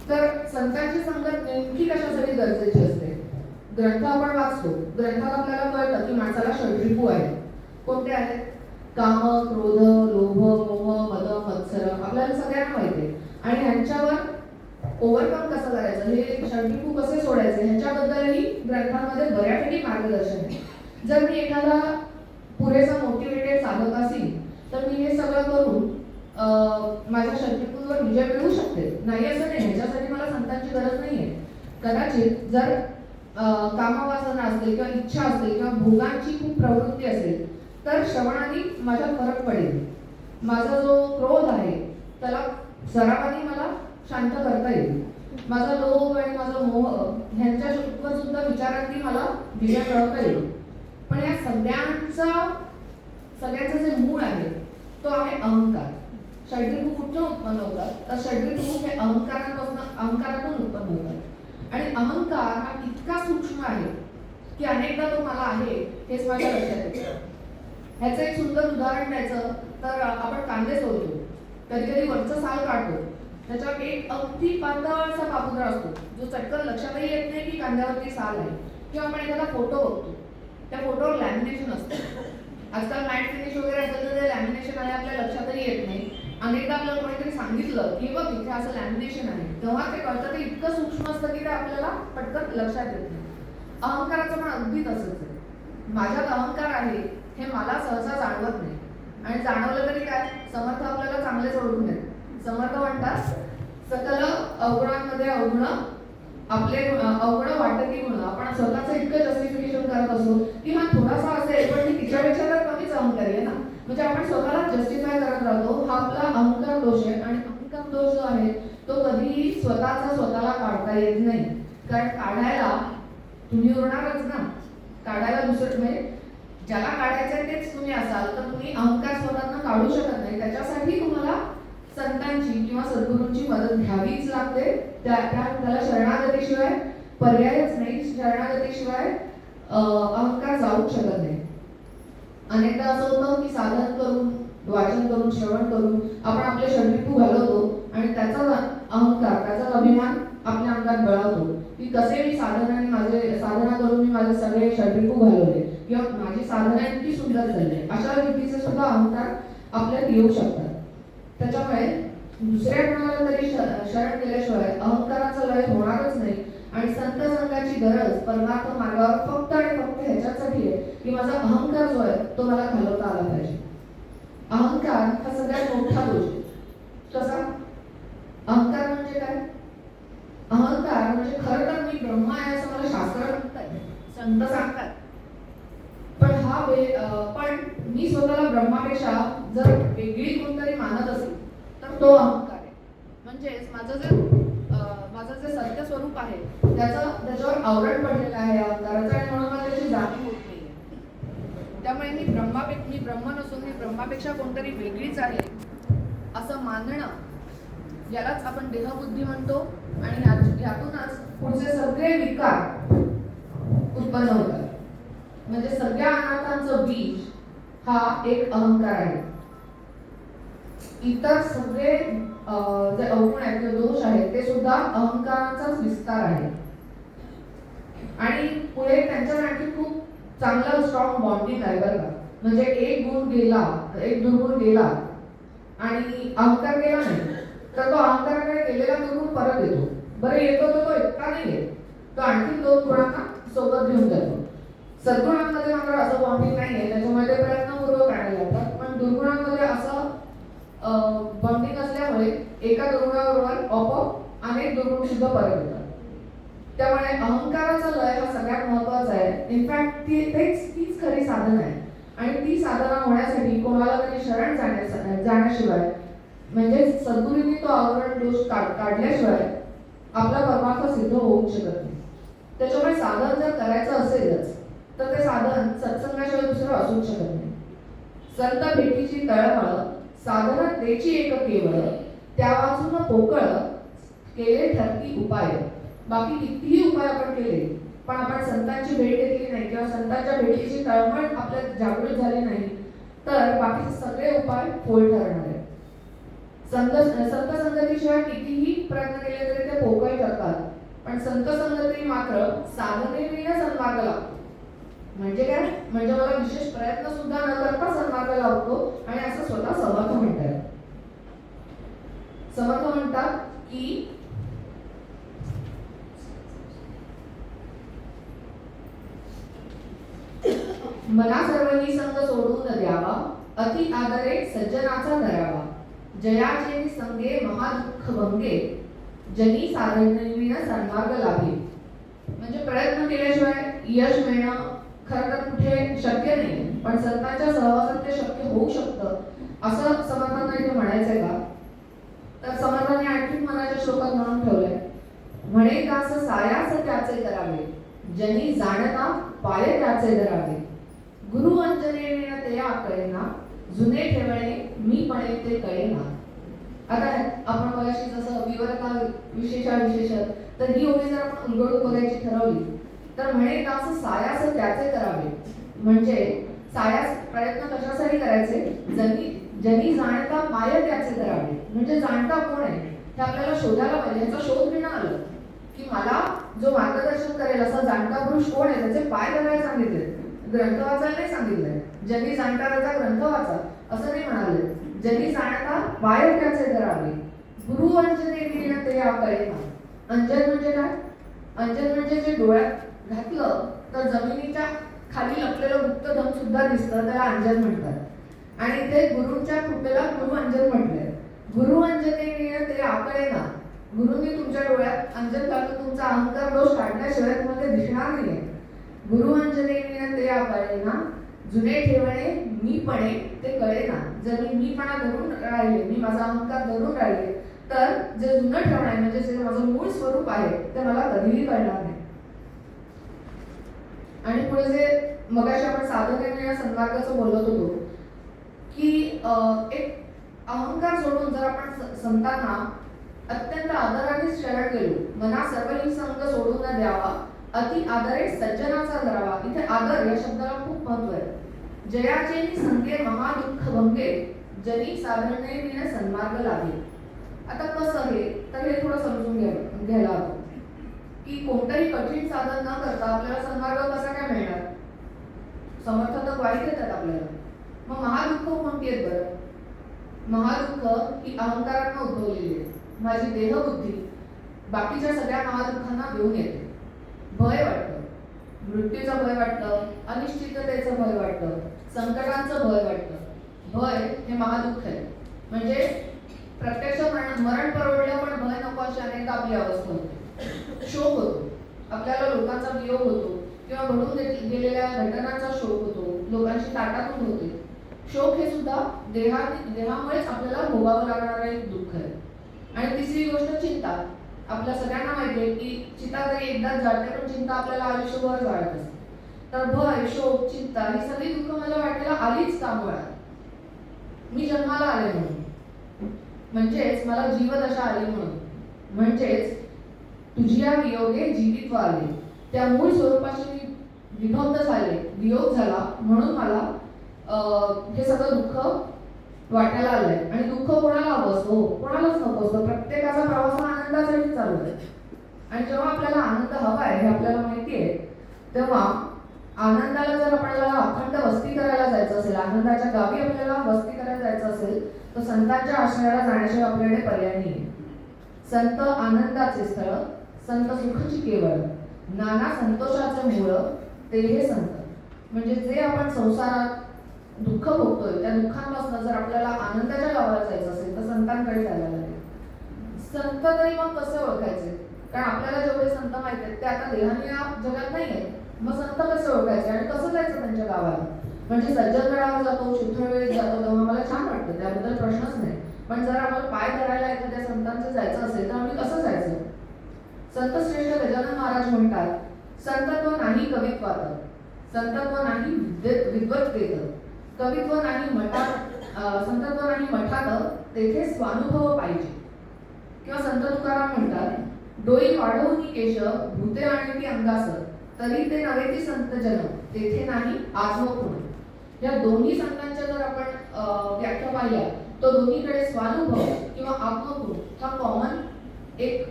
तर संतांची संगत नेमकी कशासाठी गरजेची असते? ग्रंथ आपण वाचतो, ग्रंथात आपल्याला कळतं की माणसाला षड्रिपू आहेत. कोणते आहेत? काम, क्रोध, लोभ, मोह, मद, मत्सर, आपल्याला सगळ्यांना माहिती आहे. आणि ह्यांच्यावर ओव्हरकम कसं करायचं, हे षड्रिपू कसे सोडायचे, ह्याच्याबद्दलही ग्रंथांमध्ये बऱ्यापैकी मार्गदर्शन आहे. जर मी एखादा पुरेसा मोटिवेटेड साधक असेल तर मी हे सगळं करून माझ्या षड्रिपूंवर विजय मिळवू शकते, नाही असं नाही. ह्याच्यासाठी मला संतांची गरज नाही आहे. कदाचित जर कामवासना असेल किंवा इच्छा असेल किंवा भोगांची खूप प्रवृत्ती असेल तर श्रवणाने माझ्यात फरक पडेल. माझा जो क्रोध आहे त्याला सरावाने मला शांत करता येईल. माझा लोभ आणि माझा मोह ह्यांच्या सुद्धा विचारांनी मला विजय मिळवता येईल. पण या सगळ्यांचं जे मूळ आहे तो आहे अहंकार. षड्रिपू कुठून उत्पन्न होतात? तर षड्रिपू हे अहंकारातून उत्पन्न होतात. आणि अहंकार हा इतका सूक्ष्म आहे की अनेकदा तो मला आहे हेच माझ्या लक्षात येतं. ह्याचं एक सुंदर उदाहरण द्यायचं तर आपण कांदे सोलतो, कधी कधी वरचं साल काढतो, त्याच्यावर एक अगदी पातळसा पापुद्रा असतो जो चटकन लक्षातही येत नाही की कांद्यावरती साल आहे. किंवा आपण एखादा फोटो बघतो, त्या फोटोवर लॅमिनेशन असतं. आजकाल मॅट फिनिश वगैरे असेल तर ते लॅमिनेशन आहे आपल्या लक्षातही येत नाही. अनेकदा आपल्याला कोणीतरी सांगितलं की बघ इथे असं लॅमिनेशन आहे, तेव्हा ते कळतं. ते इतकं सूक्ष्म असतं की ते आपल्याला पटकन लक्षात येत नाही. अहंकाराचं पण अगदी तसंच आहे. माझ्यात अहंकार आहे हे मला सहसा जाणवत नाही, आणि जाणवलं तरी काय, समर्थ आपल्याला चांगलेच ओळखून येत. समर्थ म्हणतात सकल अवगुणांमध्ये अवगुण आपले अवगुण वाटती गुण. आपण स्वतःचं इतकं जस्टिफिकेशन करत असतो की हा थोडासा असेल पण मी तिच्यापेक्षा तर कमीच अहंकारी आहे ना, म्हणजे आपण स्वतःला जस्टिफाय करत राहतो. हा आपला अहंकार दोष आहे. आणि अहंकार दोष जो आहे तो कधीही स्वतःला काढता येत नाही. कारण काढायला तुम्ही उरणारच ना, काढायला दुसरं म्हणजे ज्याला काढायचं तेच तुम्ही असाल तर तुम्ही अहंकार स्वतःला काढू शकत नाही. त्याच्यासाठी तुम्हाला संतांची किंवा सद्गुरूंची मदत घ्यावीच लागते. त्याला शरणागतीशिवाय पर्यायच नाही. शरणागतीशिवाय अहंकार जाऊ शकत नाही. अनेकदा असं होतं की साधन करून, वाचन करून, श्रवण करून आपण आपले षड्रिपू घालवतो आणि त्याचा अहंकार, त्याचा अभिमान आपल्या अंगात बळावतो की कसे मी साधना करून मी माझे सगळे षड्रिपू घालवले किंवा माझी साधना इतकी सुंदर झाली. अशा रीतीचे सुद्धा अहंकार आपल्यात येऊ शकतात. त्याच्यामुळे दुसऱ्या कोणाला तरी शरण केल्याशिवाय अहंकाराचा लय होणारच नाही. आणि संत संघाची गरज परमार्थ मार्गावर फक्त आणि फक्त ह्याच्यासाठी आहे की माझा अहंकार जो आहे तो मला घालवता आला पाहिजे. अहंकार हा सगळ्यात मोठा दोष आहे. कसा? अहंकार म्हणजे काय? अहंकार म्हणजे खरं तर मी ब्रह्म आहे असं मला शास्त्र म्हणतात, संत सांगतात. पण मी स्वतःला ब्रह्मापेक्षा जर वेगळी कोणतरी मानत असेल तर तो अहंकार आहे. म्हणजेच माझं जे सत्य स्वरूप आहे त्याच्यावर आवरण पडलेलं आहे अहंकाराचं, आणि म्हणून मला त्याची जाणीव होत नाही. त्यामुळे मी ब्रह्म नसून मी ब्रह्मापेक्षा कोणतरी वेगळीच आहे असं मानणं, यालाच आपण देहबुद्धी म्हणतो. आणि ह्यातूनच पुढचे सगळे विकार उत्पन्न होतात. म्हणजे सगळ्या अनाथांचं बीज हा एक अहंकार आहे. इतर सगळे जे अवगुण आहेत किंवा दोष आहेत ते सुद्धा अहंकाराचाच विस्तार आहे. आणि पुढे त्यांच्यावर आणखी खूप चांगला स्ट्रॉंग बॉन्डिंग आहे बरं का. म्हणजे एक दुर्गुण गेला आणि अहंकार गेला नाही तर तो अहंकाराकडे गेलेला दुर्गुण परत येतो. बरं येतो तो इतका नाही येत, तो आणखी 2 गुणांना सोबत घेऊन जातो. सद्गुणांमध्ये मात्र असं बॉन्डिंग नाही आहे, त्याच्यामुळे ते प्रयत्नपूर्वक काढायला लागतात. पण दुर्गुणांमध्ये असं बॉन्डिंग असल्यामुळे एका दुर्गुणाबरोबर आपोआप अनेक दुर्गुण सुद्धा परत येतात. त्यामुळे अहंकाराचा लय हा सगळ्यात महत्वाचा आहे. इनफॅक्ट तीच खरी साधना आहे. आणि ती साधना होण्यासाठी कोणाला तरी शरण जाण्याशिवाय म्हणजे सद्गुरूंनी तो आवरण दोष काढल्याशिवाय आपला परमार्थ सिद्ध होऊ शकत नाही. त्याच्यामुळे साधन जर करायचं असेलच तर ते साधन सत्संगाशिवाय दुसरं असूच शकत नाही. संत भेटीची तळमळ साधना त्याची एक केवळ त्या वाचून पोकळ केले ठरती उपाय. बाकी कितीही उपाय आपण केले पण आपण संतांची भेट घेतली नाही किंवा संतांच्या भेटीची तळमळ आपल्यात जागृत झाली नाही तर बाकीचे सगळे उपाय फोल ठरणार आहे. संत संगतीशिवाय कितीही प्रयत्न केले तरी ते पोकळ ठरतात. पण संत संगती मात्र साधनेविना सन्मार्ग लागतो. म्हणजे काय? म्हणजे मला विशेष प्रयत्न सुद्धा न करता सन्मार्ग लावतो आणि असं स्वतः समर्थ म्हणतात. समर्थ म्हणतात की मना सर्वही संग सोडून द्यावा, अति आदरे सज्जनाचा धरावा. जयाचे संगे महादुःख भंगे, जनी साधनेविना सन्मार्ग लाभे. म्हणजे प्रयत्न केल्याशिवाय यश मिळणं खरं तर कुठे शक्य नाही, पण संतांच्या सहवासात ते शक्य होऊ शकतं असं समर्थांना इथे म्हणायचंय का? तर समर्थांनी आणखी मनाच्या श्लोकात म्हणून ठेवलंय, म्हणे दास सायास त्याचे करावे, जनी जाणता पाय त्याचे धरावे. गुरु अंजनेविना ते कळेना, जुने ठेवणे मी पणे ते कळेना. आता आपण मगाशी जसं विवरता विशेष तर ही ओळी जर आपण उलगडून बघायची ठरवली तर म्हणे दास सायास त्याचे करावे. म्हणजे सायास प्रयत्न कशासाठी करायचे? जनी जाणता पाय त्याचे धरावे. म्हणजे जाणता कोण आहे हे आपल्याला शोधायला पाहिजे. ह्याचा शोध घेणं आलं की मला जो मार्गदर्शन करेल असा जाणता पुरुष कोण आहे, त्याचे पाय धरायला सांगितले, ग्रंथ वाचायला नाही सांगितलंय. जनी जाणता त्याचा ग्रंथ वाचा असं नाही म्हणाले. जनी जाणता पाय त्याचे धरावे. गुरु अंजनेविना ते कळेना. अंजन म्हणजे काय? अंजन म्हणजे जे डोळ्यात घातलं तर जमिनीच्या खाली लपलेलं गुप्तधन सुद्धा दिसतं, त्याला अंजन म्हणतात. आणि ते गुरुच्या कृपेला गुरु अंजन म्हटलंय. गुरु अंजनेविना ते कळेना. गुरुंनी तुमच्या डोळ्यात अंजन घालून तुमचा अहंकार दोष काढल्याशिवाय तुम्हाला दिसणार नाहीये. गुरु अंजनेविना ते कळेना, जुने ठेवणे मीपणे ते कळेना. जर मी मीपणा धरून राहिले, मी माझा अहंकार धरून राहिले तर जे जुनं ठेवणं आहे म्हणजे जे माझं मूळ स्वरूप आहे ते मला कधीही कळणार नाही. आणि पुढे जे मगाशी आपण साधनेविना सन्मार्गाचं बोलत होतो की एक अहंकार सोडून जर आपण संतांना अत्यंत आदराने शरण गेलो, मना सर्वही संग सोडून न द्यावा, अति आदरे सज्जनाचा धरावा. इथे आदर या शब्दाला खूप महत्व आहे. जयाचे संगे महादुःख भंगे, जनी साधनेविना सन्मार्ग लाभे. आता कसं हे तर हे थोडं समजून घ्यायला हवं की कोणतंही कठीण साधन न करता आपल्याला सन्मार्ग कसा काय मिळणार? समर्थ तर ग्वाही देतात आपल्याला. मग महादुःख कोणती आहेत बरं? महादुःख ही अहंकारानं उद्भवलेली आहे. माझी देहबुद्धी बाकीच्या सगळ्या महादुःखांना घेऊन येते. भय वाटतं, मृत्यूचं भय वाटतं, अनिश्चिततेचं भय वाटतं, संकटांचं भय वाटतं. भय हे महादुःख आहे. म्हणजे प्रत्यक्ष मरण परवडलं पण भय नको अशी अनेकदा आपली अवस्था होते. शोक होतो, आपल्याला लोकांचा वियोग होतो किंवा घडून गेलेल्या घटनांचा शोक होतो, लोकांची ताटातूट होते. शोक हे सुद्धा देहामुळेच आपल्याला भोगावं लागणारं एक दुःख आहे. आणि तिसरी गोष्ट चिंता. आपल्या सगळ्यांना माहिती आहे की चिंता तरी एकदाच जाळते पण चिंता आपल्याला आयुष्यभर जाळत असते. तर भय, शोक, चिंता ही सगळी दुःख मला वाटायला आलीच का मुळात? मी जन्माला आले म्हणून, म्हणजेच मला जीवदशा आली म्हणून, म्हणजेच तुझ्या वियोगे जीवित्व आले. त्या मूळ स्वरूपाशी मी विभक्त झाले, वियोग झाला म्हणून मला हे सगळं दुःख वाटायला आलंय. आणि दुःख कोणाला हवं असतो? कोणालाच नको असतो. प्रत्येकाचा प्रवास हा आनंदासाठी चालू आहे. आणि जेव्हा आपल्याला आनंद हवा आहे हे आपल्याला माहिती आहे तेव्हा आनंदाला जर आपल्याला अखंड वस्ती करायला जायचं असेल, आनंदाच्या गावी आपल्याला वस्ती करायला जायचं असेल तर संतांच्या आश्रयाला जाण्याशिवाय आपल्याकडे पर्याय नाही. संत आनंदाचे स्थळ, संत सुखची केवळ, नाना संतोषाचे मूळ ते हे संत. म्हणजे जे आपण संसारात दुःख भोगतोय त्या दुःखांपासून जर आपल्याला आनंदाच्या गावाला जायचं असेल तर संतांकडे जायला लागेल. संत तरी मग कसे ओळखायचे? कारण आपल्याला जेवढे संत माहित आहेत ते आता देहाने या जगात नाही आहेत. मग संत कसे ओळखायचे आणि कसं जायचं त्यांच्या गावाला? म्हणजे सज्जनगडावर जातो, शिवथळवेळीत जातो तेव्हा मला छान वाटतं, त्याबद्दल प्रश्नच नाही. पण जर आम्हाला पाय धरायला एखाद्या संतांचं जायचं असेल तर आम्ही कसं जायचं? संत श्रेष्ठ गजानन महाराज म्हणतात, संतत्व नाही कवित्वात, संतत्व नाही विद्वत्तेत, कवित्व नाही मठात, संतत्व नाही मठात, तेथे स्वानुभव पाहिजे. किंवा संत तुकाराम म्हणतात, डोई वाढवून केश भूते आणि ती अंगास, तरी ते नव्हे ती संत जन तेथे नाही आत्मपूर्ण. या दोन्ही संतांच्या जर आपण व्याख्या पाहिल्या तर दोन्हीकडे स्वानुभव किंवा आत्मपूर्ण हा कॉमन एक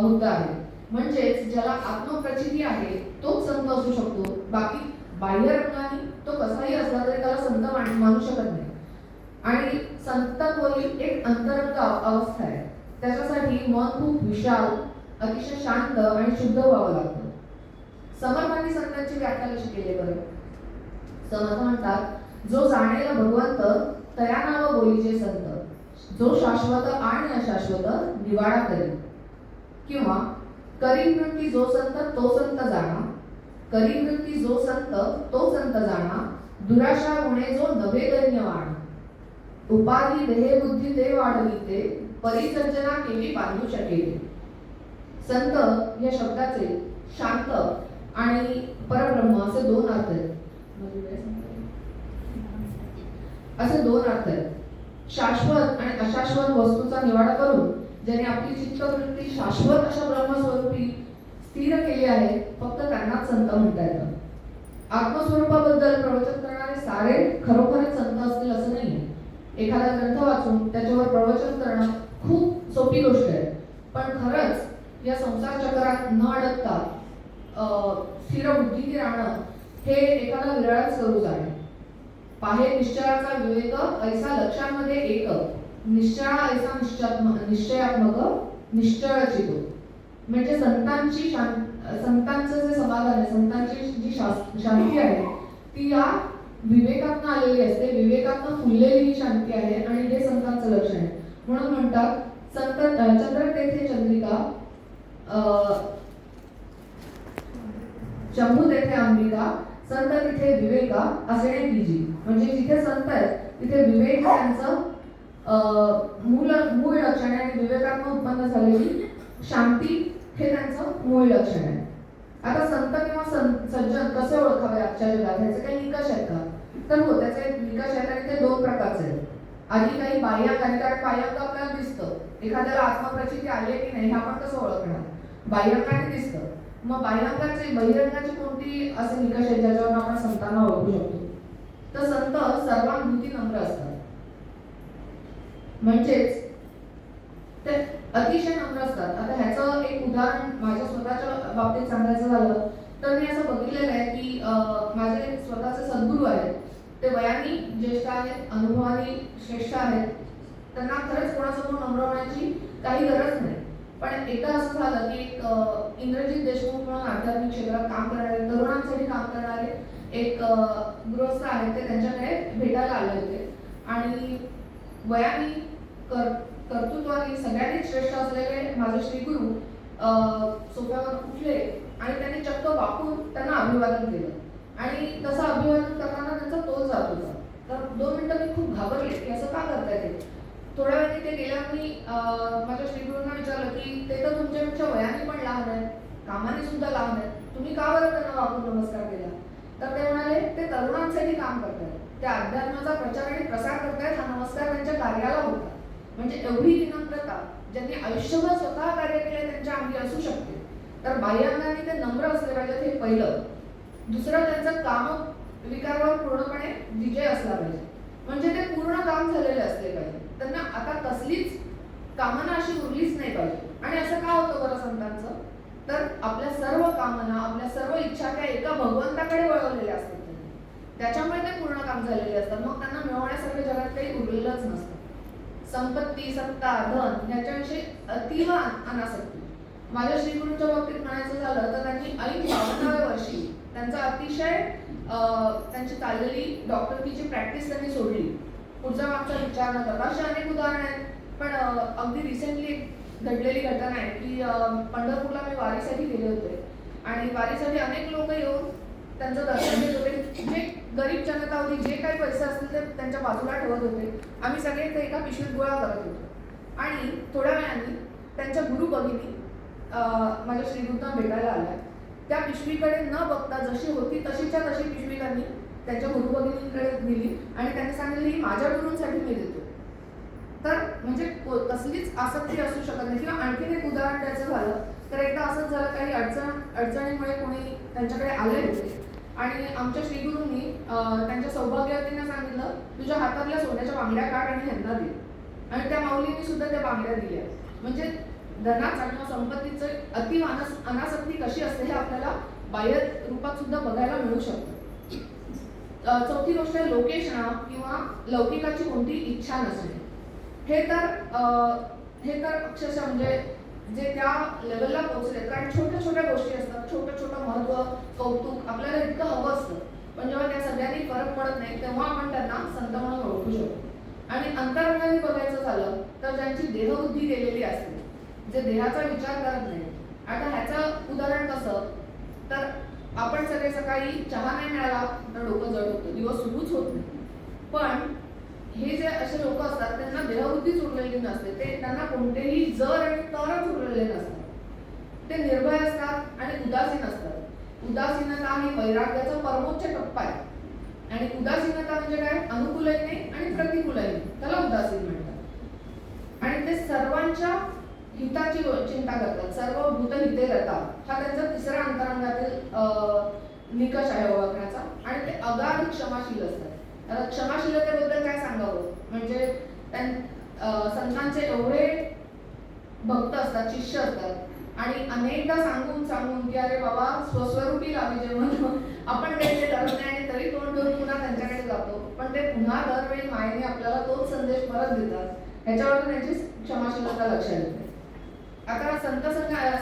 मुद्दा आहे. म्हणजेच ज्याला आत्मप्रचिती आहे तोच संत असू शकतो. बाकी बाह्य रंगाने तो कसाही असला तरी त्याला संत मानू शकत नाही. आणि संत होई एक अंतरंग अवस्था आहे. त्याच्यासाठी मन खूप विशाल, अतिशय शांत आणि शुद्ध व्हावं लागतं. समर्थांनी संतांची व्याख्या कशी केली बरं? समर्थ म्हणतात, जो जाणेल भगवंत तया नाव बोलीचे संत, जो शाश्वत आणि अशाश्वत निवाडा करी. किंवा करी वृत्ती जो संत तो संत जाणा, करी वृत्ती जो संत तो संत जाणा, दुराशा गुणे जो नवे दैन्य वाण, उपाधी देह बुद्धी ते वाढली ते, परिसर्जना केली बांधू शकेल. संत या शब्दाचे शांत आणि परब्रह्म असे दोन अर्थ आहेत. असे दोन अर्थ आहेत. शाश्वत आणि अशाश्वत वस्तूचा निवाडा करून ज्याने आपली चित्तवृत्ती शाश्वत अशा ब्रह्मस्वरूपी स्थिर केली आहे, फक्त त्यांनाच संत म्हणता येतं. आत्मस्वरूपाबद्दल प्रवचन करणारे सारे खरोखरच संत असतील असं नाही. एखादा ग्रंथ वाचून त्याच्यावर प्रवचन करणं खूप सोपी गोष्ट आहे, पण खरंच या संसार चक्रात न अडकता स्थिर बुद्धीने राहणं हे एखादा विरळच करू जाणे. पाहे निश्चयाचा विवेक ऐसा लक्षांमध्ये एक, निश्चया ऐसा निश्चयात्मक निश्चळ चितो. म्हणजे संतांचं जे समाधान आहे, संतांची जी शांती आहे ती या विवेकातनं आलेली असते. विवेकातनं फुललेली ही शांती आहे आणि हे संतांचं लक्षण आहे. म्हणून म्हणतात संत चंद्र तेथे चंद्रिका, शंभू तेथे अंबिका, संत तिथे विवेका असणे बीजी. म्हणजे जिथे संत आहेत तिथे विवेक त्यांचं मूळ लक्षण आहे आणि विवेकातून उत्पन्न झालेली शांती हे त्यांचं मूळ लक्षण आहे. आता संत किंवा सज्जन कसे ओळखावे आजच्या जगात, ह्याचे काही निकष आहेत का? तर हो, त्याचे निकष आहेत आणि ते दोन प्रकारचे आहेत. आधी काही बाह्यांग, आणि कारण बाह्यांग आपल्याला दिसतं, एखाद्याला आत्मप्रचिती आली की नाही हे आपण कसं ओळखणार? बाह्यांगाने दिसतं. मग बहिरंगाची कोणती असे निकष आहेत ज्याच्यावर आपण संतांना ओळखू शकतो? तर संत सर्वांभूती नम्र असतात. म्हणजेच ते अतिशय नम्र असतात. आता ह्याचं एक उदाहरण माझ्या स्वतःच्या बाबतीत सांगायचं झालं तर मी असं बघितलेलं आहे की माझे स्वतःचे सद्गुरू आहेत, ते वयाने ज्येष्ठ आहेत, अनुभवाने श्रेष्ठ आहेत. त्यांना खरंच कोणासमोर नम्र होण्याची काही गरज नाही. पण एकदा असं झालं की एक इंद्रजित देशमुख म्हणून आध्यात्मिक क्षेत्रात काम करणारे, तरुणांसाठी काम करणारे एक गृहस्थ आहेत, ते त्यांच्याकडे भेटायला आले होते. आणि वयाने कर्तृत्वाने सगळ्यांनीच श्रेष्ठ असलेले माझे श्रीगुरु सोफ्यावर उठले आणि त्यांनी चक्क वाकून त्यांना अभिवादन केलं. आणि तसं अभिवादन करताना त्यांचा तोल जात होता. तर 2 मिनिटं मी खूप घाबरले की असं का करताय ते. थोड्या वेळाने ते गेल्यावर मी माझ्या श्रीगुरूंना विचारलं की ते तर तुमच्यापेक्षा वयाने पण लहान आहेत, कामाने सुद्धा लहान आहेत, तुम्ही का बरं त्यांना वाकून नमस्कार केला? तर ते म्हणाले ते तरुणांसाठी काम करतात, त्या अध्यात्माचा प्रचार आणि प्रसार करतायत, हा नमस्कार त्यांच्या कार्याला होता. म्हणजे एवढी विनम्रता ज्यांनी आयुष्यभर स्वतः कार्य केले त्यांच्या अंगी असू शकते. तर बाह्यांगाने ते नम्र असले पाहिजेत, हे पहिलं. दुसरं, त्यांचं काम विकारावर पूर्णपणे विजय असला पाहिजे. म्हणजे ते पूर्ण काम झालेले असले पाहिजे, त्यांना आता कसलीच कामना अशी उरलीच नाही पाहिजे. आणि असं का होतं बरं संतांचं? तर आपल्या सर्व कामना, आपल्या सर्व इच्छा त्या एका भगवंताकडे वळवलेल्या असतात. त्याच्यामुळे ते पूर्ण काम झालेले असतात. मग त्यांना मिळवण्यासारखं जगात काही उरलेलंच नसतं. संपत्ती, सत्ता, धन याच्याविषयी अतीव अनासक्ती. माझ्या श्रीगुरूंच्या बाबतीत म्हणायचं झालं तर त्यांनी 52व्या वर्षी त्यांचा अतिशय त्यांची चाललेली डॉक्टरकीची प्रॅक्टिस त्यांनी सोडली. पुढचा मागचा विचार न करता. अशी अनेक उदाहरणं आहेत. पण अगदी रिसेंटली घडलेली घटना आहे की पंढरपूरला मी वारीसाठी गेले होते आणि वारीसाठी अनेक लोक येऊन त्यांचं दर्शन घेत होते. जे गरीब जनता होती, जे काही पैसे असतील ते त्यांच्या बाजूला ठेवत होते. आम्ही सगळे ते एका पिशवीत गोळा करत होतो. आणि थोड्या वेळाने त्यांच्या गुरु भगिनी माझ्या श्रीगुरूंना भेटायला आल्या. त्या पिशवीकडे न बघता जशी होती तशीच्या तशी पिशवी त्यांनी त्यांच्या गुरु भगिनींकडे दिली आणि त्यांनी सांगितलं ही माझ्या गुरूंसाठी मी देतो. तर म्हणजे कसलीच आसक्ती असू शकत नाही. किंवा आणखीन एक उदाहरण द्यायचं झालं तर एकदा असंच झालं, काही अडचणीमुळे कोणी त्यांच्याकडे आले होते आणि आमच्या श्रीगुरूंनी त्यांच्या सौभाग्यवतींना सांगितलं, तुझ्या हातातल्या सोन्याच्या बांगड्या काढ आणि ह्यांना दे. आणि त्या माऊलींनी सुद्धा त्या बांगड्या दिल्या. म्हणजे धनाचा किंवा संपत्तीचं अति अनासक्ती कशी असते हे आपल्याला बाह्य रूपात सुद्धा बघायला मिळू शकतं. चौथी गोष्ट आहे लोकेशना किंवा लौकिकाची कोणती इच्छा नसणे. हे तर अक्षरशः म्हणजे जे त्या लेवलला पोहोचले, कारण छोट्या छोट्या गोष्टी असतात, छोटं छोटं महत्व, कौतुक आपल्याला इतकं हवं असतं, पण जेव्हा त्या सगळ्यांनी फरक पडत नाही तेव्हा आपण त्यांना संत म्हणून ओळखू शकतो. आणि अंतरंगाने बघायचं झालं तर ज्यांची देहबुद्धी गेलेली असते, जे देहाचा विचार करत नाही. आता ह्याचं उदाहरण कसं, तर आपण सगळे सकाळी चहा नाही मिळाला तर डोकं जड होतं, दिवस सुरूच होत नाही. पण हे जे असे लोक असतात त्यांना देहबुद्धीच उरलेली नसते, ते त्यांना कोणतेही जर आणि तरच उरलेले नसतात. ते निर्भय असतात आणि उदासीन असतात. उदासीनता ही वैराग्याचा परमोच्च टप्पा आहे. आणि उदासीनता म्हणजे काय, अनुकूलही नाही आणि प्रतिकूलही नाही, त्याला उदासीन म्हणतात. आणि ते सर्वांच्या हिताची चिंता करतात, सर्व भूत हिते रता, हा त्यांचा तिसरा अंतरंगातील निकष आहे ओळखण्याचा. आणि ते अगाध क्षमाशील असतात. आता क्षमाशीलतेबद्दल काय सांगावं, म्हणजे संतांचे एवढे भक्त असतात, शिष्य असतात आणि अनेकदा सांगून की अरे बाबा स्वस्वरूपी लाभी जेवण आपण काही ते करत नाही आणि तरी तोंड धरून पुन्हा त्यांच्याकडे जातो, पण ते पुन्हा दरवेळी मायेने आपल्याला तोच संदेश परत देतात. ह्याच्यावर त्यांची क्षमाशीलता लक्षात येते. आता संत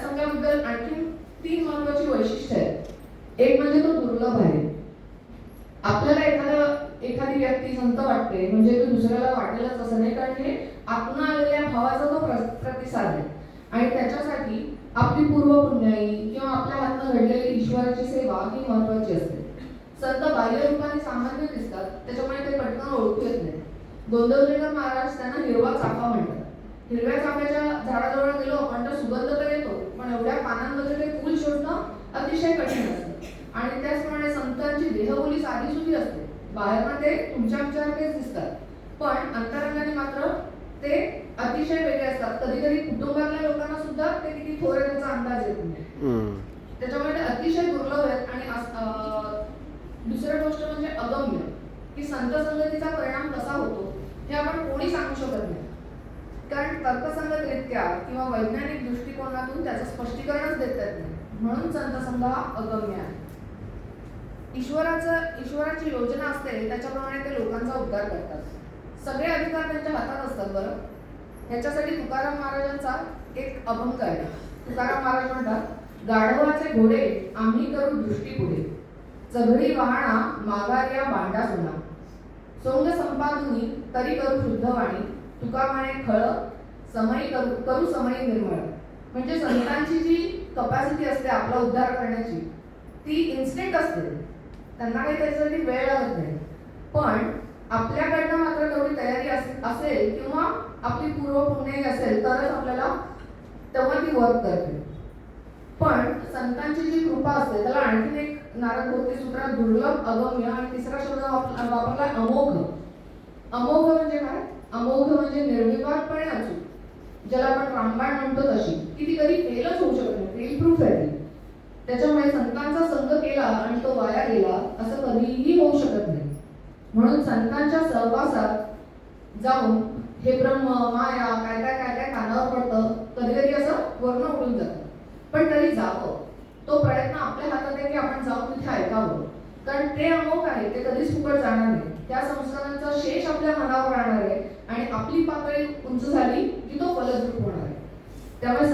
संघाबद्दल आणखी 3 महत्वाची वैशिष्ट्ये आहेत. एक म्हणजे तो दुर्लभ आहे. आपल्याला एखादी व्यक्ती संत वाटते म्हणजे तो दुसऱ्याला वाटेलच असं नाही, कारण हे आत्मा आलेल्या भावाचा तो प्रतिसाद आहे. आणि त्याच्यासाठी आपली पूर्वपुण्याई किंवा आपल्या हातनं घडलेली ईश्वराची सेवा ही महत्वाची असते. संत बाह्य रूपाने सामान्य दिसतात, त्याच्यामुळे ते पटकन ओळखू येत नाही. गोंदवलेकर महाराज त्यांना हिरवा चाफा म्हणतात. हिरव्या चाफ्याच्या झाडाजवळ गेलो आपण तर सुगंध तर येतो, पण एवढ्या पानांमध्ये ते फूल शोधणं अतिशय कठीण असतं. आणि त्याचप्रमाणे संतांची देहबोली साधी सुधी असते. बाहेरनं ते तुमच्यासारखेच दिसतात, पण अंतरंगाने मात्र ते अतिशय वेगळे असतात. कधी कधी कुटुंबातल्या लोकांना सुद्धा ते किती थोर आहे त्याचा अंदाज येत नाही. त्याच्यामुळे ते अतिशय दुर्लभ आहेत. आणि दुसरी गोष्ट म्हणजे अगम्य, की संत संगतीचा परिणाम कसा होतो हे आपण कोणी सांगू शकत नाही, कारण तर्कसंगतरित्या किंवा वैज्ञानिक दृष्टिकोनातून त्याचं स्पष्टीकरणच देता येत नाही. म्हणून संत संघ हा अगम्य आहे. ईश्वराची योजना असते त्याच्याप्रमाणे ते लोकांचा उद्धार करतात. सगळे अधिकार त्यांच्या हातात असतात. बरं, ह्याच्यासाठी तुकाराम महाराजांचा एक अभंग आहे. तुकाराम महाराज म्हणतात, गाढवाचे घोडे आम्ही करू दृष्टी पुढे, चघळी वाहणा माघार्या बांडा सोना, सोंग संपादुनी तरी करू शुद्ध वाणी, तुका म्हणे खळ समयी करू समयी निर्मळ. म्हणजे संतांची जी कपॅसिटी असते आपला उद्धार करण्याची ती इन्स्टंट असते, त्यांना काही त्याच्यासाठी वेळ लागत नाही. पण आपल्याकडनं मात्र तेवढी तयारी असेल किंवा आपली पूर्वपुण्याई असेल तरच आपल्याला तेव्हा ती वर्क करते. पण संतांची जी कृपा असते त्याला आणखीन एक नारद भक्ती सूत्रात दुर्लभ, अगम्य आणि तिसरा शब्द वापरला अमोघ. अमोघ म्हणजे काय? अमोघ म्हणजे निर्विवादपणे अचूक, ज्याला आपण रामबाण म्हणतो तशी, की ती कधी फेलच होऊ शकत नाही, फेल प्रूफ आहे ती. त्याच्यामुळे संतांचा संग केला आणि तो वाया गेला असं कधीही होऊ शकत नाही. म्हणून संतांच्या सहवासात जाऊन हे ब्रह्म माया काय काय काय काय कानावर पडतं, कधी कधी असं वर्ण उडून जातं. पण तरी जावं, तो प्रयत्न आपल्या हातात आहे की आपण जाऊन तिथे ऐकावं, कारण ते अमोघ आहे, ते कधीच फुकट जाणार नाही. त्या संस्कारांचा शेष आपल्या मनावर राहणार आहे आणि आपली पातळी उंच झाली की तो फलद्रूप होणार आहे. त्यामुळे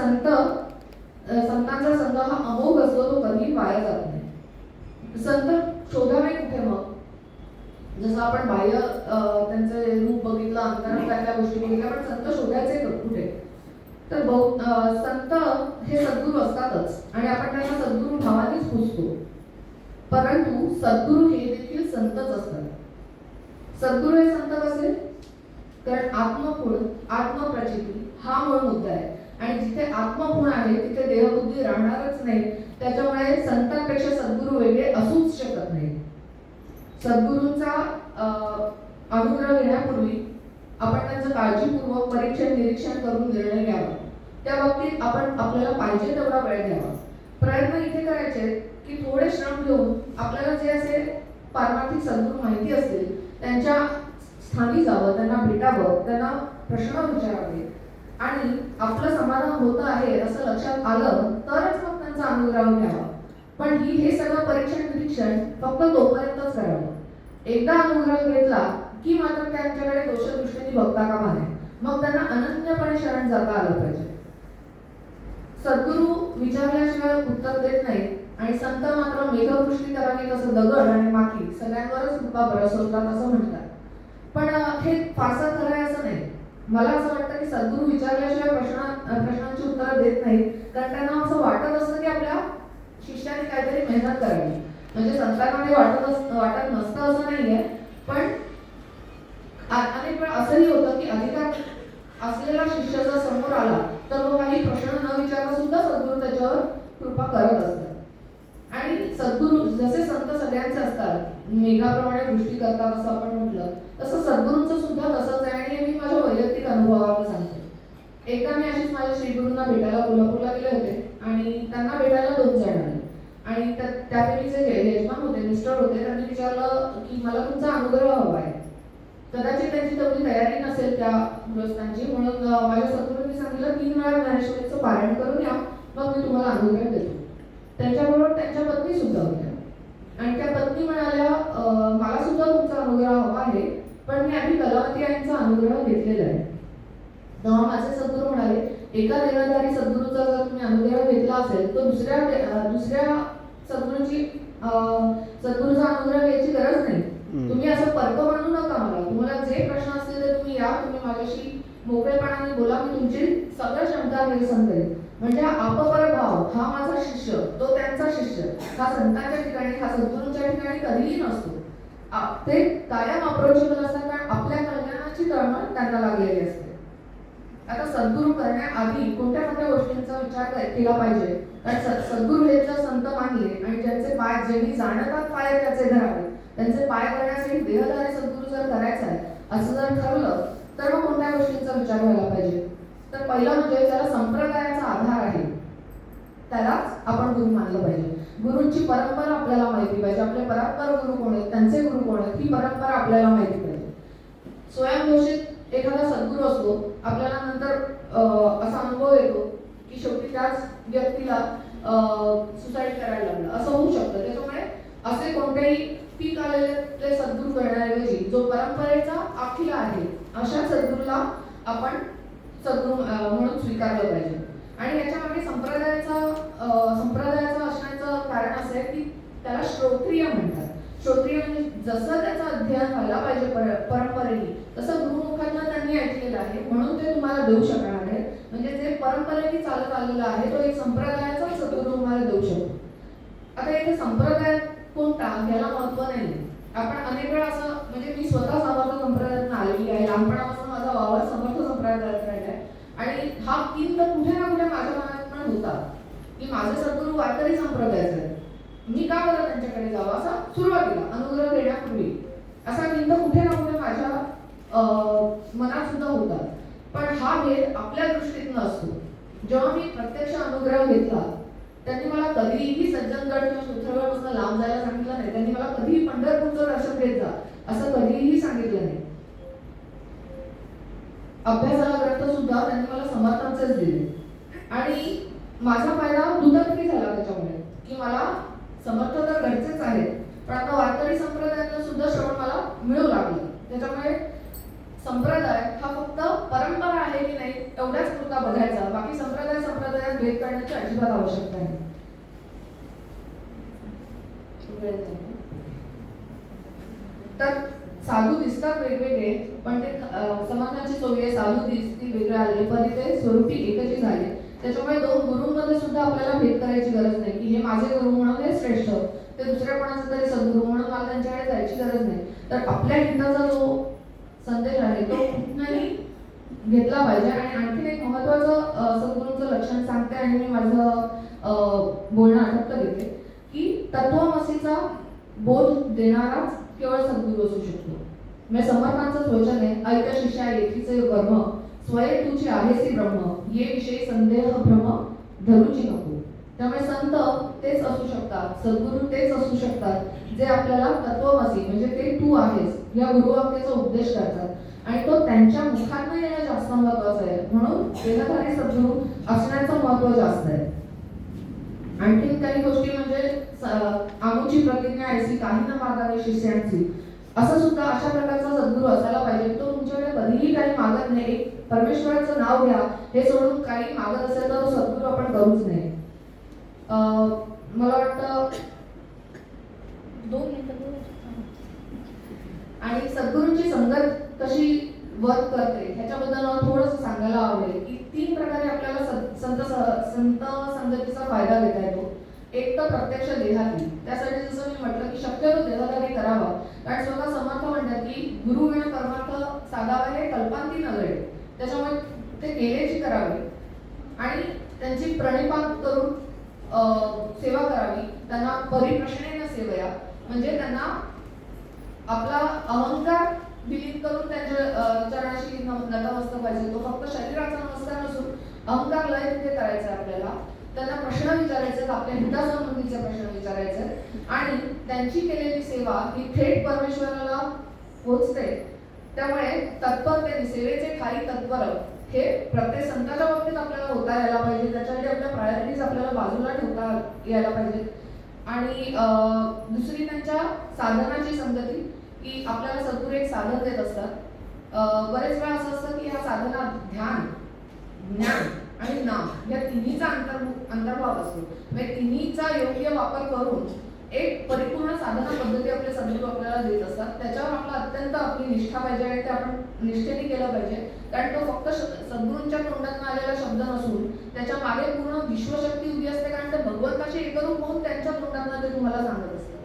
संतांचा संघ हा अमोघ असतो, तो कधीही वाया जात नाही. संत शोधावे कुठे मग? जसं आपण बाह्य त्यांचे रूप बघितलं, अंतरंगातल्या गोष्टी बघितल्या, पण संत शोधायचे कुठे? तर संत हे सद्गुरू असतातच आणि आपण त्यांना सद्गुरू भावानेच पुजतो. परंतु सद्गुरू हे देखील संतच असतात. सद्गुरू हे संत कसे? कारण आत्मगुण, आत्मप्रचिती हा मूळ मुद्दा आहे. आणि जिथे आत्मगुण आहे तिथे देहबुद्धी राहणारच नाही. त्याच्यामुळे संतांपेक्षा सद्गुरू वेगळे असूच शकत नाही. सद्गुरूंचा अनुग्रह घेण्यापूर्वी आपण त्यांचं काळजीपूर्वक परीक्षण निरीक्षण करून निर्णय घ्यावा. त्या बाबतीत आपण आपल्याला पाहिजे तेवढा वेळ द्यावा. प्रयत्न इथे करायचे की थोडे श्रम घेऊन आपल्याला जे असे पारमार्थिक सद्गुरू माहिती असतील त्यांच्या स्थानी जावं, त्यांना भेटावं, त्यांना प्रश्न विचारावे आणि आपलं समाधान होतं आहे असं लक्षात आलं तरच मग त्यांचा अनुग्रह घ्यावा. पण हे सगळं परीक्षण निरीक्षण फक्त तोपर्यंतच करावं. एकदा अनुग्रह घेतला की मात्र त्यांच्याकडे दोषदृष्टीने बघता कामा नये. मग त्यांना अनन्यपणे शरण जाता आलं पाहिजे. सद्गुरू विचारल्याशिवाय उत्तर देत नाही आणि संत मात्र मेघवृष्टी करावी तसं दगड आणि माती सगळ्यांवरच कृपा बरसवतात असं म्हणतात. पण हे फारसं खरं आहे असं नाही. मला असं वाटतं की सद्गुरू विचारल्याशिवाय प्रश्नांची उत्तरं देत नाहीत, कारण त्यांना असं वाटत असतं की आपल्या शिष्याने काहीतरी मेहनत करावी. म्हणजे संतांना ते वाटत नसतं असं नाहीये, पण अनेक वेळा असंही होतं की अधिकार असलेला शिष्य जर समोर आला तर तो काही प्रश्न न विचारता सुद्धा सद्गुरू त्याच्यावर कृपा करत असतात. आणि सद्गुरू जसे संत सगळ्यांचे असतात, मेघाप्रमाणे दृष्टी करतात असं आपण म्हटलं, तसं सद्गुरूंचं सुद्धा तसंच आहे. आणि मी माझ्या वैयक्तिक अनुभवावर सांगते. एकदा मी अशीच माझ्या श्रीगुरूंना भेटायला कोल्हापूरला गेले होते आणि त्यांना भेटायला 2 जण आले आणि त्यापैकी जे यजमान होते, मिस्टर होते, त्यांनी विचारलं की मला तुमचा अनुग्रह हवा आहे. कदाचित त्यांची तेवढी तयारी नसेल त्या गृहस्थांची, म्हणून माझ्या सद्गुरूंनी सांगितलं 3 वेळा ज्ञानेश्वरीचं पारायण करून या, मग मी तुम्हाला अनुग्रह देतो. त्यांच्याबरोबर त्यांच्या पत्नी सुद्धा होत्या आणि त्या पत्नी म्हणाल्या मला सुद्धा तुमचा अनुग्रह हवा आहे, पण मी आधी कलावती आईंचा अनुग्रह घेतलेला आहे. तेव्हा माझे सद्गुरू म्हणाले एका देहधारी सद्गुरूचा जर तुम्ही अनुग्रह घेतला असेल तर दुसऱ्या सद्गुरूचा अनुग्रह घ्यायची गरज नाही. तुम्ही असं पर्क म्हणू नका मला. तुम्हाला जे प्रश्न असतील ते तुम्ही या, तुम्ही माझ्याशी मोकळेपणाने बोला, मी तुमची सगळ्या शंका निरसन करेन. म्हणजे अपपर भाव, हा माझा शिष्य, तो त्यांचा शिष्य, हा संतांच्या ठिकाणी, हा सद्गुरूंच्या ठिकाणी कधीही नसतो. ते कायम अप्रोचेबल असतात, कारण आपल्या कल्याणाची तळमळ त्यांना लागलेली असते. आता सद्गुरू करण्याआधी कोणत्या कोणत्या गोष्टींचा विचार केला पाहिजे, कारण सद्गुरू हे जर संत मानले आणि ज्यांचे पाय, ज्यांनी जाणतात पाय त्याचे धरावे, त्यांचे पाय करण्यासाठी देहधारी सद्गुरू जर करायचा आहे असं जर ठरलं तर मग कोणत्या गोष्टींचा विचार व्हायला पाहिजे. तर पहिलं म्हणजे त्याला संप्रदायाचा आधार आहे, त्यालाच आपण गुरु मानलं पाहिजे. गुरूंची परंपरा आपल्याला माहिती पाहिजे. आपले परात्पर गुरु कोण आहेत, त्यांचे गुरु कोण आहेत, ही परंपरा आपल्याला माहिती पाहिजे. स्वयंघोषित एखादा सद्गुरू असतो, आपल्याला नंतर असा अनुभव येतो की शेवटी त्याच व्यक्तीला सुसाईड करायला लागलं, असं होऊ शकतं. त्याच्यामुळे असे कोणतेही पीक आलेले सद्गुरू करण्याऐवजी जो परंपरेचा आखिला आहे अशा सद्गुरूला आपण सद्गुरू म्हणून स्वीकारलं पाहिजे. आणि याच्यामागे संप्रदायाचं असण्याचं कारण असं आहे की त्याला श्रोत्रिय म्हणतात. श्रोत्रिय म्हणजे जसं त्याचं अध्ययन व्हायला पाहिजे परंपरेने तसं गुरुमुखांना त्यांनी ऐकलेलं आहे, म्हणून ते तुम्हाला देऊ शकणार आहे. म्हणजे जे परंपरेने चालत आलेलं आहे तो एक संप्रदायाचा सद्गुरू तुम्हाला देऊ शकतो. आता इथे संप्रदाय कोणता याला महत्व नाही. आपण अनेक वेळा असं, म्हणजे मी स्वतः समर्थ संप्रदायातून आलेली आहे, लहानपणापासून माझा वावर समर्थ संप्रदायात राहिला आहे आणि हा किंत कुठे ना कुठे माझ्या मनात पण होता की माझे सद्गुरू वारकरी संप्रदायाचे आहेत, मी का बरं त्यांच्याकडे जावं, असा सुरुवातीला अनुग्रह देण्यापूर्वी असा किंत कुठे ना कुठे माझ्या मनात सुद्धा होता. पण हा भेद आपल्या दृष्टीतनं असतो. जेव्हा मी प्रत्यक्ष अनुग्रह घेतला त्यांनी मला कधीही सज्जनगड किंवा सूत्रगडपासून लांब जायला सांगितलं नाही. त्यांनी मला कधीही पंढरपूरचं दर्शन घेत जा असं कधीही सांगितलं नाही. अभ्यासाला ग्रंथ सुद्धा त्यांनी मला समर्थांचेच दिले आणि माझा फायदा दुतर्फी झाला त्याच्यामुळे की मला समर्थ तर घरचेच आहेत, पण आता वारकरी संप्रदायातलं सुद्धा श्रवण मला मिळू लागलं. त्याच्यामुळे संप्रदाय हा फक्त परंपरा आहे की नाही एवढ्याच पुरता बघायचा, बाकी संप्रदायात भेद करण्याची अजिबात आवश्यकता नाही. तर साधू दिसतात वेगवेगळे, पण ते समाजाची सोयी साधू दिसती वेगळे आले पण ते स्वरूपी एकच झाले. त्याच्यामुळे 2 गुरूंमध्ये सुद्धा आपल्याला भेद करायची गरज नाही की हे माझे गुरु म्हणून हे श्रेष्ठ, ते दुसऱ्या कोणाचे तरी सद्गुरू म्हणून मला त्यांच्याकडे जायची गरज नाही. तर आपल्या हिताचा जो संदेश आहे तो कुठलाही घेतला पाहिजे. आणि आणखीन एक महत्त्वाचं सद्गुरूंचं लक्षण सांगते आणि मी माझं बोलणं आटोपत घेते की तत्वमसीचा बोध देणाराच केवळ सद्गुरू असू शकतो. म्हणजे समर्थांचंच वचन आहे, ऐक शिष्या येथीचे कर्म स्वये तुझी आहेसी ब्रह्म ये विषयी संदेह भ्रम धरूची नको. त्यामुळे संत तेच असू शकतात, सद्गुरू तेच असू शकतात जे आपल्याला तत्वमसी म्हणजे ते तू आहेस या गुरुवाक्याचा उपदेश करतात आणि तो त्यांच्या मुखातून येणं जास्त महत्वाचं आहे. म्हणून देहधारी सद्गुरू असण्याचं महत्व जास्त आहे. आणखीन काही गोष्टी म्हणजे आमूची प्रतिज्ञा ऐसी काही न मागावी शिष्यांची, असं सुद्धा अशा प्रकारचा सद्गुरू असायला पाहिजे. तो तुमच्याकडे कधीही काही मागत नाही, परमेश्वराचं नाव घ्या हे सोडून काही मागत असेल तर तो सद्गुरू आपण करूच नाही. मला वाटतं 2 मिनिटं आणि सद्गुरूंची संगत कशी वर्क करते ह्याच्याबद्दल मला थोडंसं सांगायला आवडेल की 3 प्रकारे आपल्याला संत संगतीचा फायदा घेता येतो. एक तर प्रत्यक्ष देहाती, त्यासाठी जसं मी म्हटलं की शक्यतो देहधारी करावा, कारण स्वतः समर्थ म्हणतात की गुरु विना परमार्थ साधावा हे कल्पांती नगरे, त्याच्यामुळे ते केलेची करावी आणि त्यांची प्रणिपात करून सेवा करावी. त्यांना परिप्रश्नेन सेवया म्हणजे त्यांना आपला अहंकार विलीन करून त्यांच्या चरणाशी नतमस्तक व्हायचे. तो फक्त शरीराचा नमस्कार नसून अहंकार लय तिथे करायचा आपल्याला. त्यांना प्रश्न विचारायचे, आपल्या हितासंबंधीचे प्रश्न विचारायचे आणि त्यांची केलेली सेवा ही थेट परमेश्वराला पोहोचते. त्यामुळे तत्परतेने सेवेचे ठाई तत्पर हे प्रत्येक संतांच्या बाबतीत आपल्याला होता यायला पाहिजे. त्याच्यासाठी आपल्या प्रायोरिटीज आपल्याला बाजूला ठेवता यायला पाहिजे. आणि दुसरी त्यांच्या साधनाची संगती की आपल्याला सद्गुरू एक साधन देत असतात. बरेच वेळा असं असतं की ह्या साधनात ध्यान, ज्ञान आणि नाम या तिन्हीचा अंतर्भाव असतो. म्हणजे तिन्हीचा योग्य वापर करून एक परिपूर्ण साधना पद्धती आपले सद्गुरू आपल्याला देत असतात. त्याच्यावर आपला अत्यंत आपली निष्ठा पाहिजे आणि ते आपण निष्ठेने केलं पाहिजे. कारण तो फक्त सद्गुरूंच्या तोंडातून आलेला शब्द नसून त्याच्या मागे पूर्ण विश्वशक्ती उभी असते, कारण ते भगवंताचे एकरूप होऊन त्यांच्या तोंडातून ते तुम्हाला सांगत असतात.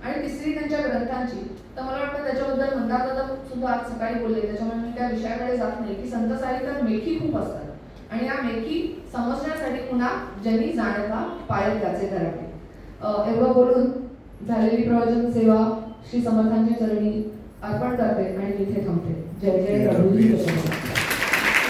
आणि तिसरी त्यांच्या ग्रंथांची, तर मला वाटतं त्याच्याबद्दल मंदार दादा सुद्धा आज सकाळी बोलले, त्याच्यामुळे मी त्या विषयाकडे जात नाही की संत साहित्यात मेखी खूप असतात आणि या मेखी समजण्यासाठी पुन्हा ज्यांनी जाणता पाय त्याचे करावे. एवढं बोलून झालेली प्रवचन सेवा श्री समर्थांच्या चरणी अर्पण करते आणि तिथे थांबते. जय जय प्रभू.